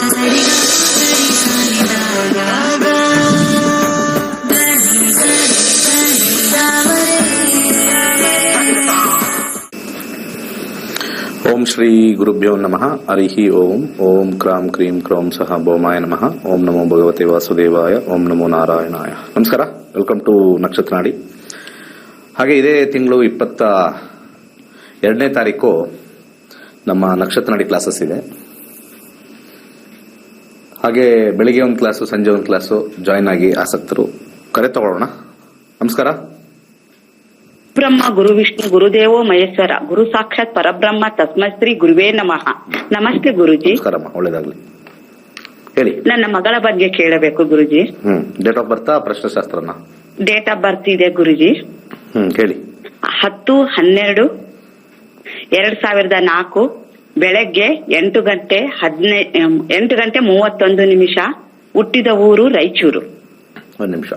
ಓಂ ಶ್ರೀ ಗುರುಭ್ಯೋ ನಮಃ. ಹರಿ ಓಂ. ಓಂ ಕ್ರಾಂ ಕ್ರೀಂ ಕ್ರೌಂ ಸಹ ಭೌಮಾಯ ನಮಃ. ಓಂ ನಮೋ ಭಗವತೆ ವಾಸುದೇವಾಯ. ಓಂ ನಮೋ ನಾರಾಯಣಾಯ. ನಮಸ್ಕಾರ. ವೆಲ್ಕಮ್ ಟು ನಕ್ಷತ್ರ ನಾಡಿ. ಹಾಗೆ ಇದೇ ತಿಂಗಳು 22ನೇ ತಾರೀಕು ನಮ್ಮ ನಕ್ಷತ್ರ ನಾಡಿ ಕ್ಲಾಸಸ್ ಇದೆ. ಹಾಗೆ ಬೆಳಿಗ್ಗೆ ಒಂದು ಕ್ಲಾಸು, ಸಂಜೆ ಒಂದು ಕ್ಲಾಸು ಜಾಯಿನ್ ಆಗಿ ಆಸಕ್ತರು ಕರೆ ತಗೊಳ್ಳೋಣ. ನಮಸ್ಕಾರ. ಬ್ರಹ್ಮ ಗುರು ವಿಷ್ಣು ಗುರುದೇವೋ ಮಹೇಶ್ವರ ಗುರು ಸಾಕ್ಷಾತ್ ಪರಬ್ರಹ್ಮ ತಸ್ಮೈ ಶ್ರೀ ಗುರುವೇ ನಮಃ. ನಮಸ್ತೆ ಗುರುಜಿ. ನಮಸ್ಕಾರಮ್ಮ, ಒಳ್ಳೇದಾಗ್ಲಿ. ಹೇಳಿ. ನನ್ನ ಮಗಳ ಬಗ್ಗೆ ಕೇಳಬೇಕು ಗುರುಜಿ. ಡೇಟ್ ಆಫ್ ಬರ್ತಾ ಪ್ರಶ್ನೆಶಾಸ್ತ್ರನ? ಡೇಟ್ ಆಫ್ ಬರ್ತ್ ಇದೆ ಗುರುಜಿ. ಹೇಳಿ. 10/12/2004 ಬೆಳಗ್ಗೆ 8:31 ಹುಟ್ಟಿದ ಊರು ರಾಯಚೂರು. ಒಂದು ನಿಮಿಷ.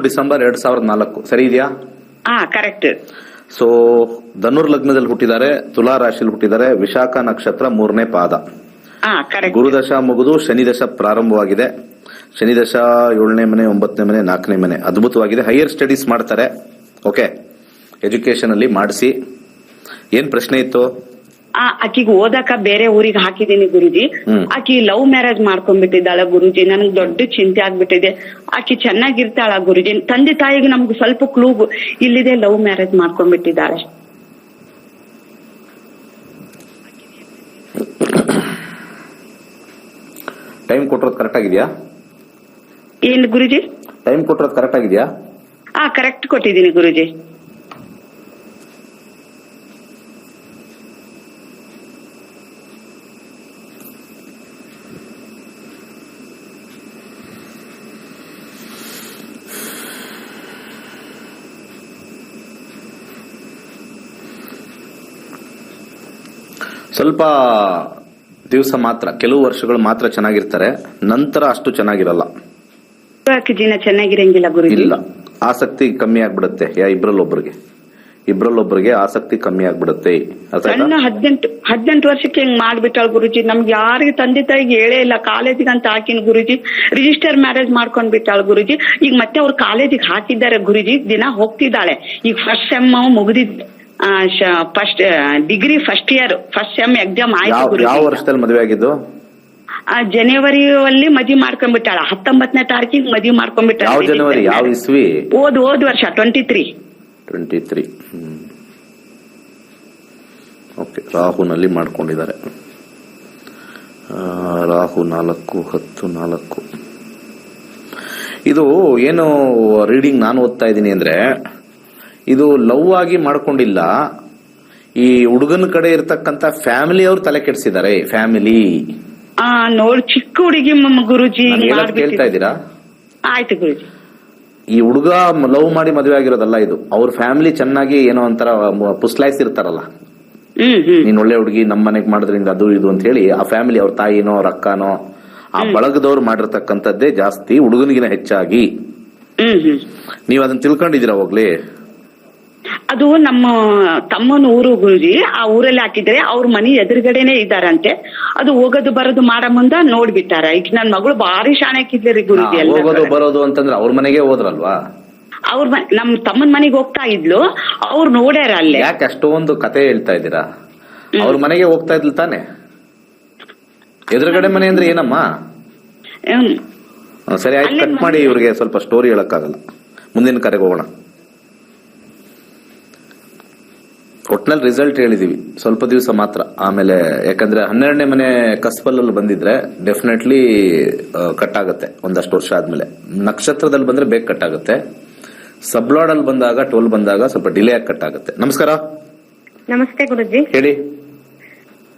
ಡಿಸೆಂಬರ್ 2004 ಸರಿ ಇದೆಯಾ? ಕರೆಕ್ಟ್. ಸೊ ಧನುರ್ ಲಗ್ನದಲ್ಲಿ ಹುಟ್ಟಿದ್ದಾರೆ, ತುಲಾ ರಾಶಿಯಲ್ಲಿ ಹುಟ್ಟಿದ್ದಾರೆ, ವಿಶಾಖ ನಕ್ಷತ್ರ 3ನೇ ಪಾದ. ಕರೆಕ್ಟ್. ಗುರುದಶ ಮುಗಿದು ಶನಿ ದಶ ಪ್ರಾರಂಭವಾಗಿದೆ. ಶನಿ ದಶ 7ನೇ ಮನೆ, 9ನೇ ಮನೆ, 4ನೇ ಮನೆ. ಅದ್ಭುತವಾಗಿದೆ. ಹೈಯರ್ ಸ್ಟಡೀಸ್ ಮಾಡ್ತಾರೆ. ಓಕೆ, ಎಜುಕೇಶನ್ ಅಲ್ಲಿ ಮಾಡಿಸಿ. ಏನ್ ಪ್ರಶ್ನೆ ಇತ್ತು? ಆಕಿಗೆ ಓದಕ ಬೇರೆ ಊರಿಗೆ ಹಾಕಿದೀನಿ ಗುರುಜಿ. ಆಕಿ ಲವ್ ಮ್ಯಾರೇಜ್ ಮಾಡ್ಕೊಂಡ್ಬಿಟ್ಟಿದ್ದಾಳ ಗುರುಜಿ. ನನ್ಗೆ ದೊಡ್ಡ ಚಿಂತೆ ಆಗ್ಬಿಟ್ಟಿದೆ. ಆಕಿ ಚೆನ್ನಾಗಿರ್ತಾಳ ಗುರುಜಿ. ತಂದೆ ತಾಯಿಗೆ ನಮ್ಗೆ ಸ್ವಲ್ಪ ಕ್ಲೂ ಇಲ್ಲಿದೆ, ಲವ್ ಮ್ಯಾರೇಜ್ ಮಾಡ್ಕೊಂಡ್ಬಿಟ್ಟಿದ್ದಾಳೆ. ಟೈಮ್ ಕೊಟ್ಟಿರೋದು ಕರೆಕ್ಟ್ ಆಗಿದೆಯಾ? ಏನ್ ಗುರುಜಿ? ಟೈಮ್ ಕೊಟ್ಟಿರೋದು ಕರೆಕ್ಟ್ ಆಗಿದೆಯಾ? ಕರೆಕ್ಟ್ ಕೊಟ್ಟಿದ್ದೀನಿ ಗುರುಜಿ. ಸ್ವಲ್ಪ ದಿವಸ ಮಾತ್ರ, ಕೆಲವು ವರ್ಷಗಳು ಮಾತ್ರ ಚೆನ್ನಾಗಿರ್ತಾರೆ, ನಂತರ ಅಷ್ಟು ಚೆನ್ನಾಗಿರಲ್ಲ. ಜೀವನ ಚೆನ್ನಾಗಿರಂಗಿಲ್ಲ ಗುರುಜಿ. ಇಲ್ಲ, ಆಸಕ್ತಿ ಕಮ್ಮಿ ಆಗ್ಬಿಡುತ್ತೆ. ಇಬ್ರಲ್ಲೊಬ್ಬರಿಗೆ ಆಸಕ್ತಿ ಕಮ್ಮಿ ಆಗ್ಬಿಡುತ್ತೆ. ಸಣ್ಣ 18 ವರ್ಷಕ್ಕೆ ಹಿಂಗ್ ಮಾಡ್ಬಿಟ್ಟಾಳ ಗುರುಜಿ. ನಮ್ಗೆ ಯಾರಿಗೆ ತಂದೆ ತಾಯಿಗೆ ಹೇಳೇ ಇಲ್ಲ. ಕಾಲೇಜಿಗೆ ಅಂತ ಹಾಕಿನ ಗುರುಜಿ. ರಿಜಿಸ್ಟರ್ ಮ್ಯಾರೇಜ್ ಮಾಡ್ಕೊಂಡ್ ಬಿಟ್ಟಾಳ ಗುರುಜಿ. ಈಗ ಮತ್ತೆ ಅವ್ರು ಕಾಲೇಜಿಗೆ ಹಾಕಿದ್ದಾರೆ ಗುರುಜಿ. ದಿನ ಹೋಗ್ತಿದ್ದಾಳೆ. ಈಗ ಫಸ್ಟ್ ಸೆಮ್ ಮುಗಿದಿದ್ದೆ. First degree first sem exam ಆಯ್ತು. ಯಾವ ವರ್ಷದಲ್ಲಿ ಮದುವೆ ಆಗಿದ್ದು? ಜನವರಿಯಲ್ಲಿ ಮದುವೆ ಮಾಡ್ಕೊಂಡ್ಬಿಟ್ಟಾಳ. 19ನೇ ತಾರೀಕಿಗೆ ಮದುವೆ ಮಾಡ್ಕೊಂಡ್ಬಿಟ್ಟಾಳ. ಯಾವ ಜನವರಿ? ಯಾವ ಇಸ್ವಿ? ಹೋದ್ ವರ್ಷ 23. ಓಕೆ. ರಾಹುನಲ್ಲಿ ಮಾಡ್ಕೊಂಡಿದ್ದಾರೆ. ರಾಹು 4/10/4. ಇದು ಏನು ರೀಡಿಂಗ್ ನಾನು ಓದ್ತಾ ಇದ್ದೀನಿ ಅಂದ್ರೆ, ಇದು ಲವ್ ಆಗಿ ಮಾಡ್ಕೊಂಡಿಲ್ಲ. ಈ ಹುಡುಗನ ಕಡೆ ಇರ್ತಕ್ಕಂತ ಫ್ಯಾಮಿಲಿ ಅವ್ರು ತಲೆ ಕೆಡಿಸಿದ್ದಾರೆ. ಫ್ಯಾಮಿಲಿ ನೋಡಿ, ಚಿಕ್ಕ ಹುಡುಗಿ ಗುರುಜಿ. ಕೇಳ್ತಾ ಇದ್ದೀರಾ? ಆಯ್ತು ಗುರುಜಿ. ಈ ಹುಡುಗ ಲವ್ ಮಾಡಿ ಮದುವೆ ಆಗಿರೋದಲ್ಲ ಇದು. ಅವ್ರ ಫ್ಯಾಮಿಲಿ ಚೆನ್ನಾಗಿ ಏನೋ ಒಂಥರ ಪುಸ್ಲಾಯಿಸಿರ್ತಾರಲ್ಲ, ನೀನ್ ಒಳ್ಳೆ ಹುಡುಗಿ, ನಮ್ಮ ಮನೆಗ್ ಮಾಡಿದ್ರಿಂದ ಅದು ಇದು ಅಂತ ಹೇಳಿ ಆ ಫ್ಯಾಮಿಲಿ, ಅವ್ರ ತಾಯಿನೋ ಅವ್ರ ಅಕ್ಕನೋ ಆ ಬಳಗದವ್ರು ಮಾಡಿರ್ತಕ್ಕಂಥದ್ದೇ ಜಾಸ್ತಿ ಹುಡುಗನಿಗಿನ ಹೆಚ್ಚಾಗಿ. ನೀವ್ ಅದನ್ನ ತಿಳ್ಕೊಂಡಿದ್ದೀರಾ ಹೋಗ್ಲಿ? ಅದು ನಮ್ಮ ತಮ್ಮನ ಊರು ಗುರುಜಿ. ಆ ಊರಲ್ಲಿ ಹಾಕಿದ್ರೆ ಅವ್ರ ಮನೆ ಎದುರುಗಡೆನೆ ಇದ್ದಾರಂತೆ. ಅದು ಹೋಗೋದು ಬರೋದು ಮಾಡ ಮುಂದ ನೋಡ್ಬಿಟ್ಟಾರ. ಈಗ ನನ್ ಮಗಳು ಬಾರಿ ಶಾಣಕ್ಕಿದ್ರಿ ಗುರುಜಿ. ಹೋಗೋದು ಬರೋದು ಅಂತಂದ್ರೆ ಅವ್ರ ಮನೆಗೆ ಹೋದ್ರಲ್ವಾ? ಅವ್ರ ನಮ್ ತಮ್ಮನ ಮನೆಗೆ ಹೋಗ್ತಾ ಇದ್ಲು. ಅವ್ರು ನೋಡ್ಯಾರ ಅಲ್ಲೇ. ಯಾಕೆ ಅಷ್ಟೊಂದು ಕತೆ ಹೇಳ್ತಾ ಇದ್ದೀರಾ? ಅವ್ರ ಮನೆಗೆ ಹೋಗ್ತಾ ಇದ್ಲು ತಾನೆ? ಎದುರುಗಡೆ ಮನೆ ಅಂದ್ರೆ ಏನಮ್ಮ? ಸರಿ ಆಯ್ತು, ಕಟ್ ಮಾಡಿ. ಇವ್ರಿಗೆ ಸ್ವಲ್ಪ ಸ್ಟೋರಿ ಹೇಳಕ್ಕಾಗಲ್ಲ. ಮುಂದಿನ ಕರೆಗೆ ಹೋಗೋಣ. ಒಟ್ನಲ್ಲಿ ರಿಸಲ್ಟ್ ಹೇಳಿದೀವಿ, ಸ್ವಲ್ಪ ದಿವಸ ಮಾತ್ರ. ಆಮೇಲೆ ಯಾಕಂದ್ರೆ 12ನೇ ಮನೆ ಕಸ್ಬಲ್ಲಲ್ಲಿ ಬಂದಿದ್ರೆ ಡೆಫಿನೆಟ್ಲಿ ಕಟ್ ಆಗುತ್ತೆ ಒಂದಷ್ಟು ವರ್ಷ ಆದ್ಮೇಲೆ. ನಕ್ಷತ್ರದಲ್ಲಿ ಬಂದ್ರೆ ಬೇಗ ಕಟ್ ಆಗುತ್ತೆ. ಸಬ್ಲಾಡ್ ಅಲ್ಲಿ ಬಂದಾಗ, 12 ಬಂದಾಗ ಸ್ವಲ್ಪ ಡಿಲೇ ಆಗಿ ಕಟ್ ಆಗುತ್ತೆ. ನಮಸ್ಕಾರ. ನಮಸ್ತೆ ಗುರುಜಿ. ಹೇಳಿ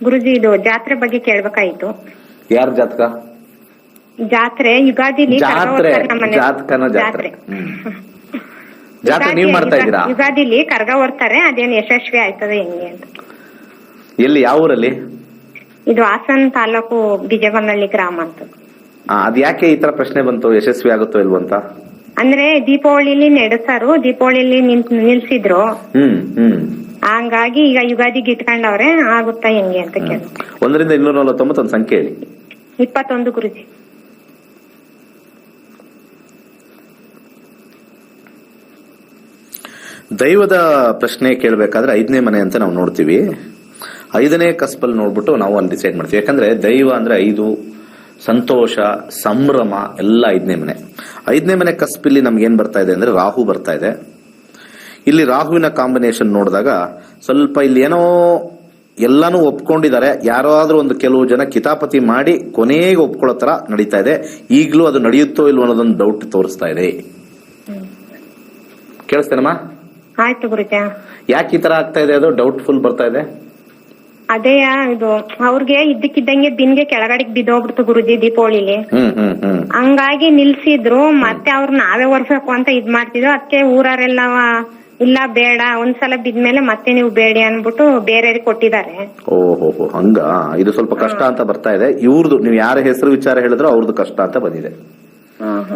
ಗುರುಜಿ. ಇದು ಜಾತ್ರೆ ಬಗ್ಗೆ ಕೇಳ್ಬೇಕಾಯ್ತು. ಯಾರ ಜಾತಕ? ಜಾತ್ರೆ ಯುಗಾದಿಲಿ. ಜಾತ್ರೆ ನೀವ್ ಮಾಡ್ತಾ ಇದ್ದೀರಾ? ಯುಗಾದಿಲಿ ಕರ್ಗ ಹೊರ್ತಾರೆ. ಅದೇನು ಯಶಸ್ವಿ ಆಯ್ತದೆ ಹೆಂಗೆ ಅಂತ? ಎಲ್ಲಿ, ಯಾವ ಊರಲ್ಲಿ? ಇದು ಹಾಸನ ತಾಲೂಕು ಬಿಜಗನಹಳ್ಳಿ ಗ್ರಾಮ ಅಂತ. ಅದ್ ಯಾಕೆ ಈ ತರ ಪ್ರಶ್ನೆ ಬಂತು, ಯಶಸ್ವಿ ಆಗುತ್ತೋ ಇಲ್ವೋ ಅಂತ? ಅಂದ್ರೆ ದೀಪಾವಳಿಲಿ ನಡೆಸಾರು, ದೀಪಾವಳಿಲಿ ನಿಲ್ಸಿದ್ರು. ಹಂಗಾಗಿ ಈಗ ಯುಗಾದಿಗೆ ಇಟ್ಕೊಂಡವ್ರೆ, ಆಗುತ್ತಾ ಹೆಂಗೆ ಅಂತ ಕೇಳಿ. 1 ರಿಂದ 249 ಒಂದು ಸಂಖ್ಯೆ ಹೇಳಿ. 21 ಗುರುಜಿ. ದೈವದ ಪ್ರಶ್ನೆ ಕೇಳಬೇಕಾದ್ರೆ 5ನೇ ಮನೆ ಅಂತ ನಾವು ನೋಡ್ತೀವಿ. 5ನೇ ಕಸ್ಪಲ್ ನೋಡ್ಬಿಟ್ಟು ನಾವು ಅಲ್ಲಿ ಡಿಸೈಡ್ ಮಾಡ್ತೀವಿ. ಯಾಕಂದ್ರೆ ದೈವ ಅಂದ್ರೆ 5, ಸಂತೋಷ, ಸಂಭ್ರಮ ಎಲ್ಲ 5ನೇ ಮನೆ. 5ನೇ ಮನೆ ಕಸ್ಪಲ್ಲಿ ನಮ್ಗೆ ಏನ್ ಬರ್ತಾ ಇದೆ ಅಂದ್ರೆ ರಾಹು ಬರ್ತಾ ಇದೆ. ಇಲ್ಲಿ ರಾಹುವಿನ ಕಾಂಬಿನೇಷನ್ ನೋಡಿದಾಗ ಸ್ವಲ್ಪ ಇಲ್ಲಿ ಏನೋ ಎಲ್ಲಾನು ಒಪ್ಕೊಂಡಿದ್ದಾರೆ, ಯಾರಾದ್ರೂ ಒಂದು ಕೆಲವು ಜನ ಕಿತಾಪತಿ ಮಾಡಿ ಕೊನೆಗೆ ಒಪ್ಕೊಳ್ಳೋ ತರ ನಡೀತಾ ಇದೆ. ಈಗಲೂ ಅದು ನಡೆಯುತ್ತೋ ಇಲ್ವೋ ಅನ್ನೋದೊಂದು ಡೌಟ್ ತೋರಿಸ್ತಾ ಇದೆ. ಕೇಳಿಸ್ತೇನಮ್ಮ? ಆಯ್ತು ಗುರುಜಿ. ಯಾಕೆ ಈ ತರ ಆಗ್ತಾ ಇದೆ? ಅದು ಡೌಟ್ಫುಲ್ ಬರ್ತಾ ಇದೆ. ಅದೇ ಇದು ಅವ್ರಿಗೆ ಇದ್ದಕ್ಕಿದ್ದಂಗೆ ದಿನ್ಗೆ ಕೆಳಗಡೆಗೆ ಬಿದ್ದೋಗ್ಬಿಡ್ತು ಗುರುಜಿ ದೀಪಾವಳಿಲಿ. ಹಂಗಾಗಿ ನಿಲ್ಸಿದ್ರು. ಮತ್ತೆ ಅವ್ರು ನಾವೇ ಒರ್ಸ್ಬೇಕು ಅಂತ ಇದ್ ಮಾಡ್ತಿದ್ರು. ಅದಕ್ಕೆ ಊರರೆಲ್ಲ ಇಲ್ಲ ಬೇಡ, ಒಂದ್ಸಲ ಬಿದ್ಮೇಲೆ ಮತ್ತೆ ನೀವು ಬೇಡಿ ಅನ್ಬಿಟ್ಟು ಬೇರೆಯವ್ರಿಗೆ ಕೊಟ್ಟಿದ್ದಾರೆ. ಓಹೋ, ಹಂಗ. ಇದು ಸ್ವಲ್ಪ ಕಷ್ಟ ಅಂತ ಬರ್ತಾ ಇದೆ. ಇವ್ರದ್ದು ನೀವು ಯಾರ ಹೆಸರು ವಿಚಾರ ಹೇಳಿದ್ರು ಅವ್ರದ್ದು ಕಷ್ಟ ಅಂತ ಬಂದಿದೆ.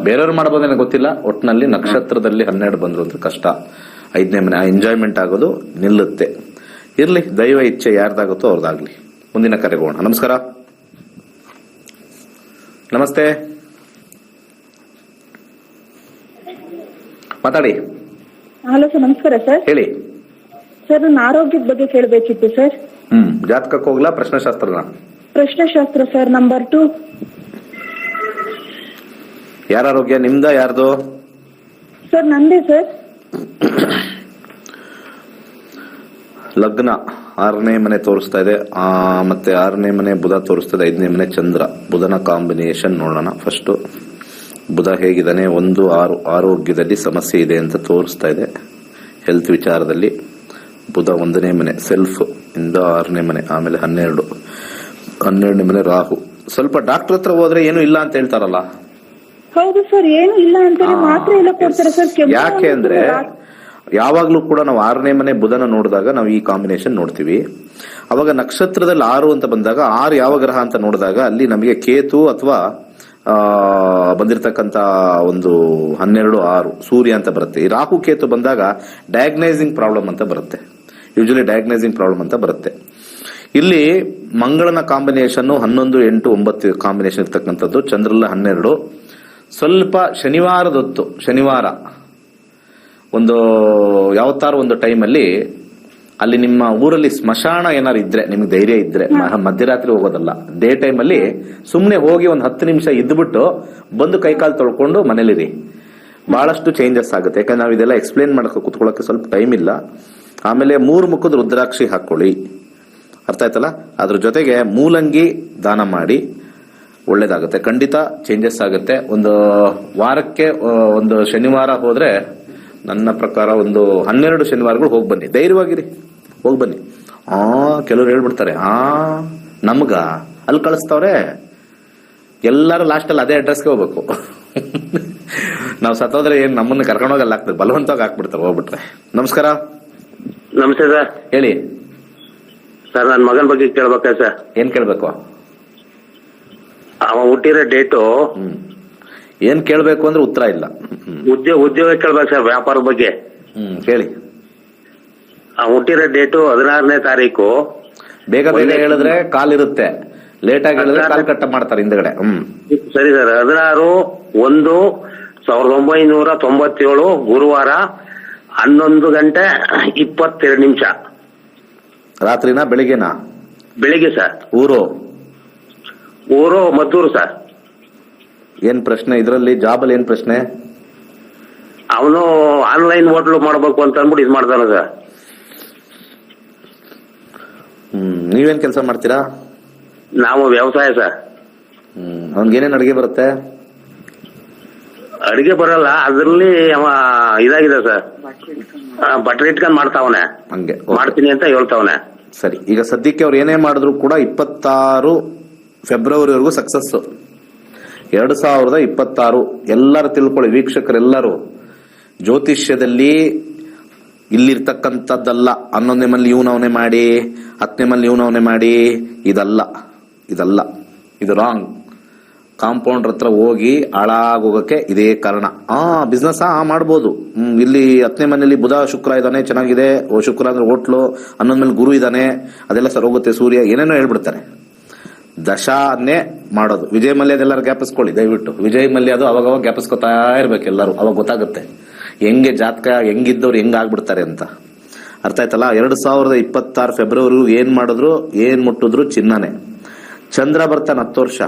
ಬೇರೆಯವ್ರು ಮಾಡಬಹುದು ನನಗೆ ಗೊತ್ತಿಲ್ಲ. ಒಟ್ಟಿನಲ್ಲಿ ನಕ್ಷತ್ರದಲ್ಲಿ 12 ಬಂದ್ರು ಅಂತ ಕಷ್ಟ. 5ನೇ ಮನೆ ಎಂಜಾಯ್ಮೆಂಟ್ ಆಗೋದು ನಿಲ್ಲುತ್ತೆ. ಇರ್ಲಿ, ದೈವ ಇಚ್ಛೆ ಯಾರ್ದಾಗುತ್ತೋ ಅವ್ರದ್ದಾಗ್ಲಿ. ಮುಂದಿನ ಕರೆಗೋಣ. ನಮಸ್ಕಾರ. ನಮಸ್ತೆ, ಮಾತಾಡಿ. ಹಲೋ ಸರ್, ನಮಸ್ಕಾರ ಸರ್. ಹೇಳಿ ಸರ್, ನನ್ನ ಆರೋಗ್ಯದ ಬಗ್ಗೆ ಕೇಳಬೇಕಿತ್ತು ಸರ್. ಜಾತಕಕ್ಕೆ ಹೋಗ್ಲಾ ಪ್ರಶ್ನೆಶಾಸ್ತ್ರನ? ಪ್ರಶ್ನೆಶಾಸ್ತ್ರ ಸರ್, ನಂಬರ್ 2. ಯಾರ ಆರೋಗ್ಯ? ನಿಮ್ದ ಯಾರ್ದು? ಸರ್ ನಂದೇ ಸರ್. ಲಗ್ನ 6ನೇ ಮನೆ ತೋರಿಸ್ತಾ ಇದೆ, ಮತ್ತೆ 6ನೇ ಮನೆ ಬುಧ ತೋರಿಸ್ತದೆ, 5ನೇ ಮನೆ ಚಂದ್ರ. ಬುಧನ ಕಾಂಬಿನೇಷನ್ ನೋಡೋಣ ಫಸ್ಟ್. ಬುಧ ಹೇಗಿದ್ದಾನೆ? 1, 6 ಆರೋಗ್ಯದಲ್ಲಿ ಸಮಸ್ಯೆ ಇದೆ ಅಂತ ತೋರಿಸ್ತಾ ಇದೆ. ಹೆಲ್ತ್ ವಿಚಾರದಲ್ಲಿ ಬುಧ 1ನೇ ಮನೆ ಸೆಲ್ಫ್ ಇಂದ 6ನೇ ಮನೆ, ಆಮೇಲೆ 12ನೇ ಮನೆ ರಾಹು. ಸ್ವಲ್ಪ ಡಾಕ್ಟರ್ ಹತ್ರ ಹೋದ್ರೆ ಏನು ಇಲ್ಲ ಅಂತ ಹೇಳ್ತಾರಲ್ಲ? ಹೌದು ಸರ್, ಏನು ಇಲ್ಲ ಅಂತಾರೆ, ಮಾತ್ರ ಎಲ್ಲ ಕೊಡ್ತಾರೆ ಸರ್. ಯಾಕೆ ಅಂದ್ರೆ ಯಾವಾಗ್ಲೂ ಕೂಡ ನಾವು 6ನೇ ಮನೆ ಬುಧನ ನೋಡಿದಾಗ ನಾವು ಈ ಕಾಂಬಿನೇಷನ್ ನೋಡ್ತೀವಿ. ಅವಾಗ ನಕ್ಷತ್ರದಲ್ಲಿ 6 ಅಂತ ಬಂದಾಗ 6 ಯಾವ ಗ್ರಹ ಅಂತ ನೋಡಿದಾಗ ಅಲ್ಲಿ ನಮಗೆ ಕೇತು ಅಥವಾ ಬಂದಿರತಕ್ಕಂತ ಒಂದು 12, 6 ಸೂರ್ಯ ಅಂತ ಬರುತ್ತೆ. ಈ ರಾಹು ಕೇತು ಬಂದಾಗ ಡಯಾಗ್ನೈಸಿಂಗ್ ಪ್ರಾಬ್ಲಮ್ ಅಂತ ಬರುತ್ತೆ. ಯೂಶಲಿ ಡಯಾಗ್ನೈಸಿಂಗ್ ಪ್ರಾಬ್ಲಮ್ ಅಂತ ಬರುತ್ತೆ. ಇಲ್ಲಿ ಮಂಗಳನ ಕಾಂಬಿನೇಷನ್ 11, 8, 9 ಕಾಂಬಿನೇಷನ್ ಇರ್ತಕ್ಕಂಥದ್ದು. ಚಂದ್ರಲ್ಲ 12. ಸ್ವಲ್ಪ ಶನಿವಾರದೊತ್ತು, ಶನಿವಾರ ಒಂದು ಯಾವತ್ತಾರು ಒಂದು ಟೈಮಲ್ಲಿ ಅಲ್ಲಿ ನಿಮ್ಮ ಊರಲ್ಲಿ ಸ್ಮಶಾನ ಏನಾರು ಇದ್ರೆ, ನಿಮ್ಗೆ ಧೈರ್ಯ ಇದ್ರೆ, ಮಧ್ಯರಾತ್ರಿ ಹೋಗೋದಲ್ಲ, ಡೇ ಟೈಮ್ ಅಲ್ಲಿ ಸುಮ್ನೆ ಹೋಗಿ ಒಂದು 10 ನಿಮಿಷ ಇದ್ಬಿಟ್ಟು ಬಂದು ಕೈಕಾಲು ತೊಳ್ಕೊಂಡು ಮನೇಲಿರಿ. ಬಹಳಷ್ಟು ಚೇಂಜಸ್ ಆಗುತ್ತೆ. ಯಾಕಂದ್ರೆ ನಾವು ಇದೆಲ್ಲ ಎಕ್ಸ್ಪ್ಲೇನ್ ಮಾಡಕ್ಕೆ ಕುತ್ಕೊಳ್ಳೋಕೆ ಸ್ವಲ್ಪ ಟೈಮ್ ಇಲ್ಲ. ಆಮೇಲೆ 3 ಮುಖದ ರುದ್ರಾಕ್ಷಿ ಹಾಕೊಳ್ಳಿ, ಅರ್ಥ ಆಯ್ತಲ್ಲ? ಅದ್ರ ಜೊತೆಗೆ ಮೂಲಂಗಿ ದಾನ ಮಾಡಿ, ಒಳ್ಳೇದಾಗುತ್ತೆ. ಖಂಡಿತ ಚೇಂಜಸ್ ಆಗುತ್ತೆ. ಒಂದು ವಾರಕ್ಕೆ ಒಂದು ಶನಿವಾರ ಹೋದ್ರೆ ನನ್ನ ಪ್ರಕಾರ ಒಂದು 12 ಶನಿವಾರಗಳು ಹೋಗಿ ಬನ್ನಿ. ಧೈರ್ಯವಾಗಿರಿ, ಹೋಗಿ ಬನ್ನಿ. ಕೆಲವರು ಹೇಳ್ಬಿಡ್ತಾರೆ, ನಮ್ಗ ಅಲ್ಲಿ ಕಳಿಸ್ತವ್ರೆ, ಎಲ್ಲರೂ ಲಾಸ್ಟ್ ಅಲ್ಲಿ ಅದೇ ಅಡ್ರೆಸ್ಗೆ ಹೋಗ್ಬೇಕು. ನಾವು ಸತ್ತೋದ್ರೆ ಏನ್ ನಮ್ಮನ್ನ ಕರ್ಕೊಂಡೋಗಿ ಅಲ್ಲಿ ಆಗ್ತದೆ, ಬಲವಂತವಾಗಿ ಹಾಕ್ಬಿಡ್ತಾರೆ ಹೋಗ್ಬಿಟ್ರೆ. ನಮಸ್ಕಾರ. ನಮಸ್ತೆ ಸರ್. ಹೇಳಿ ಸರ್, ನನ್ನ ಮಗನ ಬಗ್ಗೆ ಕೇಳ್ಬೇಕಾ ಸರ್? ಏನ್ ಕೇಳ್ಬೇಕು? ಅವ ಹುಟ್ಟಿರೋ ಡೇಟು. ಏನ್ ಕೇಳ್ಬೇಕು ಅಂದ್ರೆ ಉತ್ತರ ಇಲ್ಲ. ಉದ್ಯೋಗ ಕೇಳ್ಬೇಕು ಸರ್, ವ್ಯಾಪಾರದ ಬಗ್ಗೆ. ಹೇಳಿ. ಹುಟ್ಟಿರೋ ಡೇಟು 16ನೇ ತಾರೀಕು. ಬೇಗ ಬೇಗ ಹೇಳಿದ್ರೆ ಕಾಲಿರುತ್ತೆ, ಲೇಟ್ ಆಗಿ ಹೇಳಿದ್ರೆ ಕಾಲ್ ಕಟ್ಟ ಮಾಡ್ತಾರೆ ಹಿಂದ್ಗಡೆ. ಸರಿ ಸರ್. 16/1/1997 ಗುರುವಾರ 11:22. ರಾತ್ರಿನಾ ಬೆಳಿಗ್ಗೆನಾ? ಬೆಳಿಗ್ಗೆ ಸರ್. ಊರು ಮದ್ದೂರು ಸರ್. ಏನ್ ಪ್ರಶ್ನೆ ಇದರಲ್ಲಿ? ಜಾಬಲ್ಲಿ ಏನ್ ಪ್ರಶ್ನೆ? ಅವನು ಆನ್ಲೈನ್ ಹೋಟ್ಲು ಮಾಡ್ಬೇಕು ಅಂತ ಅಂದ್ಬಿಟ್ಟು ಇದು ಮಾಡ್ತಾನ ಸರ್. ನೀವೇನ್ ಕೆಲಸ ಮಾಡ್ತೀರಾ? ನಾವು ವ್ಯವಸಾಯ ಸರ್. ಅವ್ನಿಗೇನೇನ್ ಅಡಿಗೆ ಬರುತ್ತೆ? ಅಡಿಗೆ ಬರಲ್ಲ, ಅದ್ರಲ್ಲಿ ಅವ ಇದಾಗಿದೆ ಸರ್, ಬಟ್ರೆ ಇಟ್ಕೊಂಡ್ ಮಾಡ್ತಾವನೆ. ಹಂಗೆ ಮಾಡ್ತೀನಿ ಅಂತ ಹೇಳ್ತಾವನೆ. ಸರಿ, ಈಗ ಸದ್ಯಕ್ಕೆ ಅವ್ರು ಏನೇ ಮಾಡಿದ್ರು ಕೂಡ 26 ಫೆಬ್ರವರಿವರೆಗೂ ಸಕ್ಸಸ್. 2026 ಎಲ್ಲರೂ ತಿಳ್ಕೊಳ್ಳಿ, ವೀಕ್ಷಕರೆಲ್ಲರೂ. ಜ್ಯೋತಿಷ್ಯದಲ್ಲಿ ಇಲ್ಲಿರ್ತಕ್ಕಂಥದ್ದಲ್ಲ 11ನೇ ಮಲ್ಲಿ ಇವನವನೇ ಮಾಡಿ 10ನೇ ಮಲ್ಲಿ ಇವನವನೇ ಮಾಡಿ, ಇದಲ್ಲ, ಇದು ರಾಂಗ್. ಕಾಂಪೌಂಡರ್ ಹತ್ರ ಹೋಗಿ ಹಾಳಾಗೋಗಕ್ಕೆ ಇದೇ ಕಾರಣ. ಬಿಸ್ನೆಸ್ ಮಾಡ್ಬೋದು. ಇಲ್ಲಿ 10ನೇ ಮನೆಯಲ್ಲಿ ಬುಧ ಶುಕ್ರ ಇದ್ದಾನೆ, ಚೆನ್ನಾಗಿದೆ. ಶುಕ್ರ ಅಂದ್ರೆ ಹೋಟ್ಲು, 11 ಮೇಲೆ ಗುರು ಇದ್ದಾನೆ, ಅದೆಲ್ಲ ಸರ್ ಹೋಗುತ್ತೆ. ಸೂರ್ಯ ಏನೇನೋ ಹೇಳ್ಬಿಡ್ತಾರೆ. ದಶಾನೇ ಮಾಡೋದು. ವಿಜಯ್ ಮಲ್ಯದೆಲ್ಲರೂ ಗ್ಯಾಪಿಸ್ಕೊಳ್ಳಿ ದಯವಿಟ್ಟು. ವಿಜಯ್ ಮಲ್ಯ ಅದು ಅವಾಗ ಗ್ಯಾಪಿಸ್ಕೊತಾ ಇರ್ಬೇಕು ಎಲ್ಲರೂ. ಅವಾಗ ಗೊತ್ತಾಗುತ್ತೆ ಹೆಂಗೆ ಜಾತಕ ಹೆಂಗಿದ್ದವ್ರು ಹೆಂಗ್ ಆಗ್ಬಿಡ್ತಾರೆ ಅಂತ. ಅರ್ಥ ಆಯ್ತಲ್ಲ. 2026 ಫೆಬ್ರವರಿಗೂ ಏನ್ ಮಾಡಿದ್ರು ಏನ್ ಮುಟ್ಟಿದ್ರು ಚಿನ್ನನೆ. ಚಂದ್ರ ಬರ್ತಾನೆ 10 ವರ್ಷ.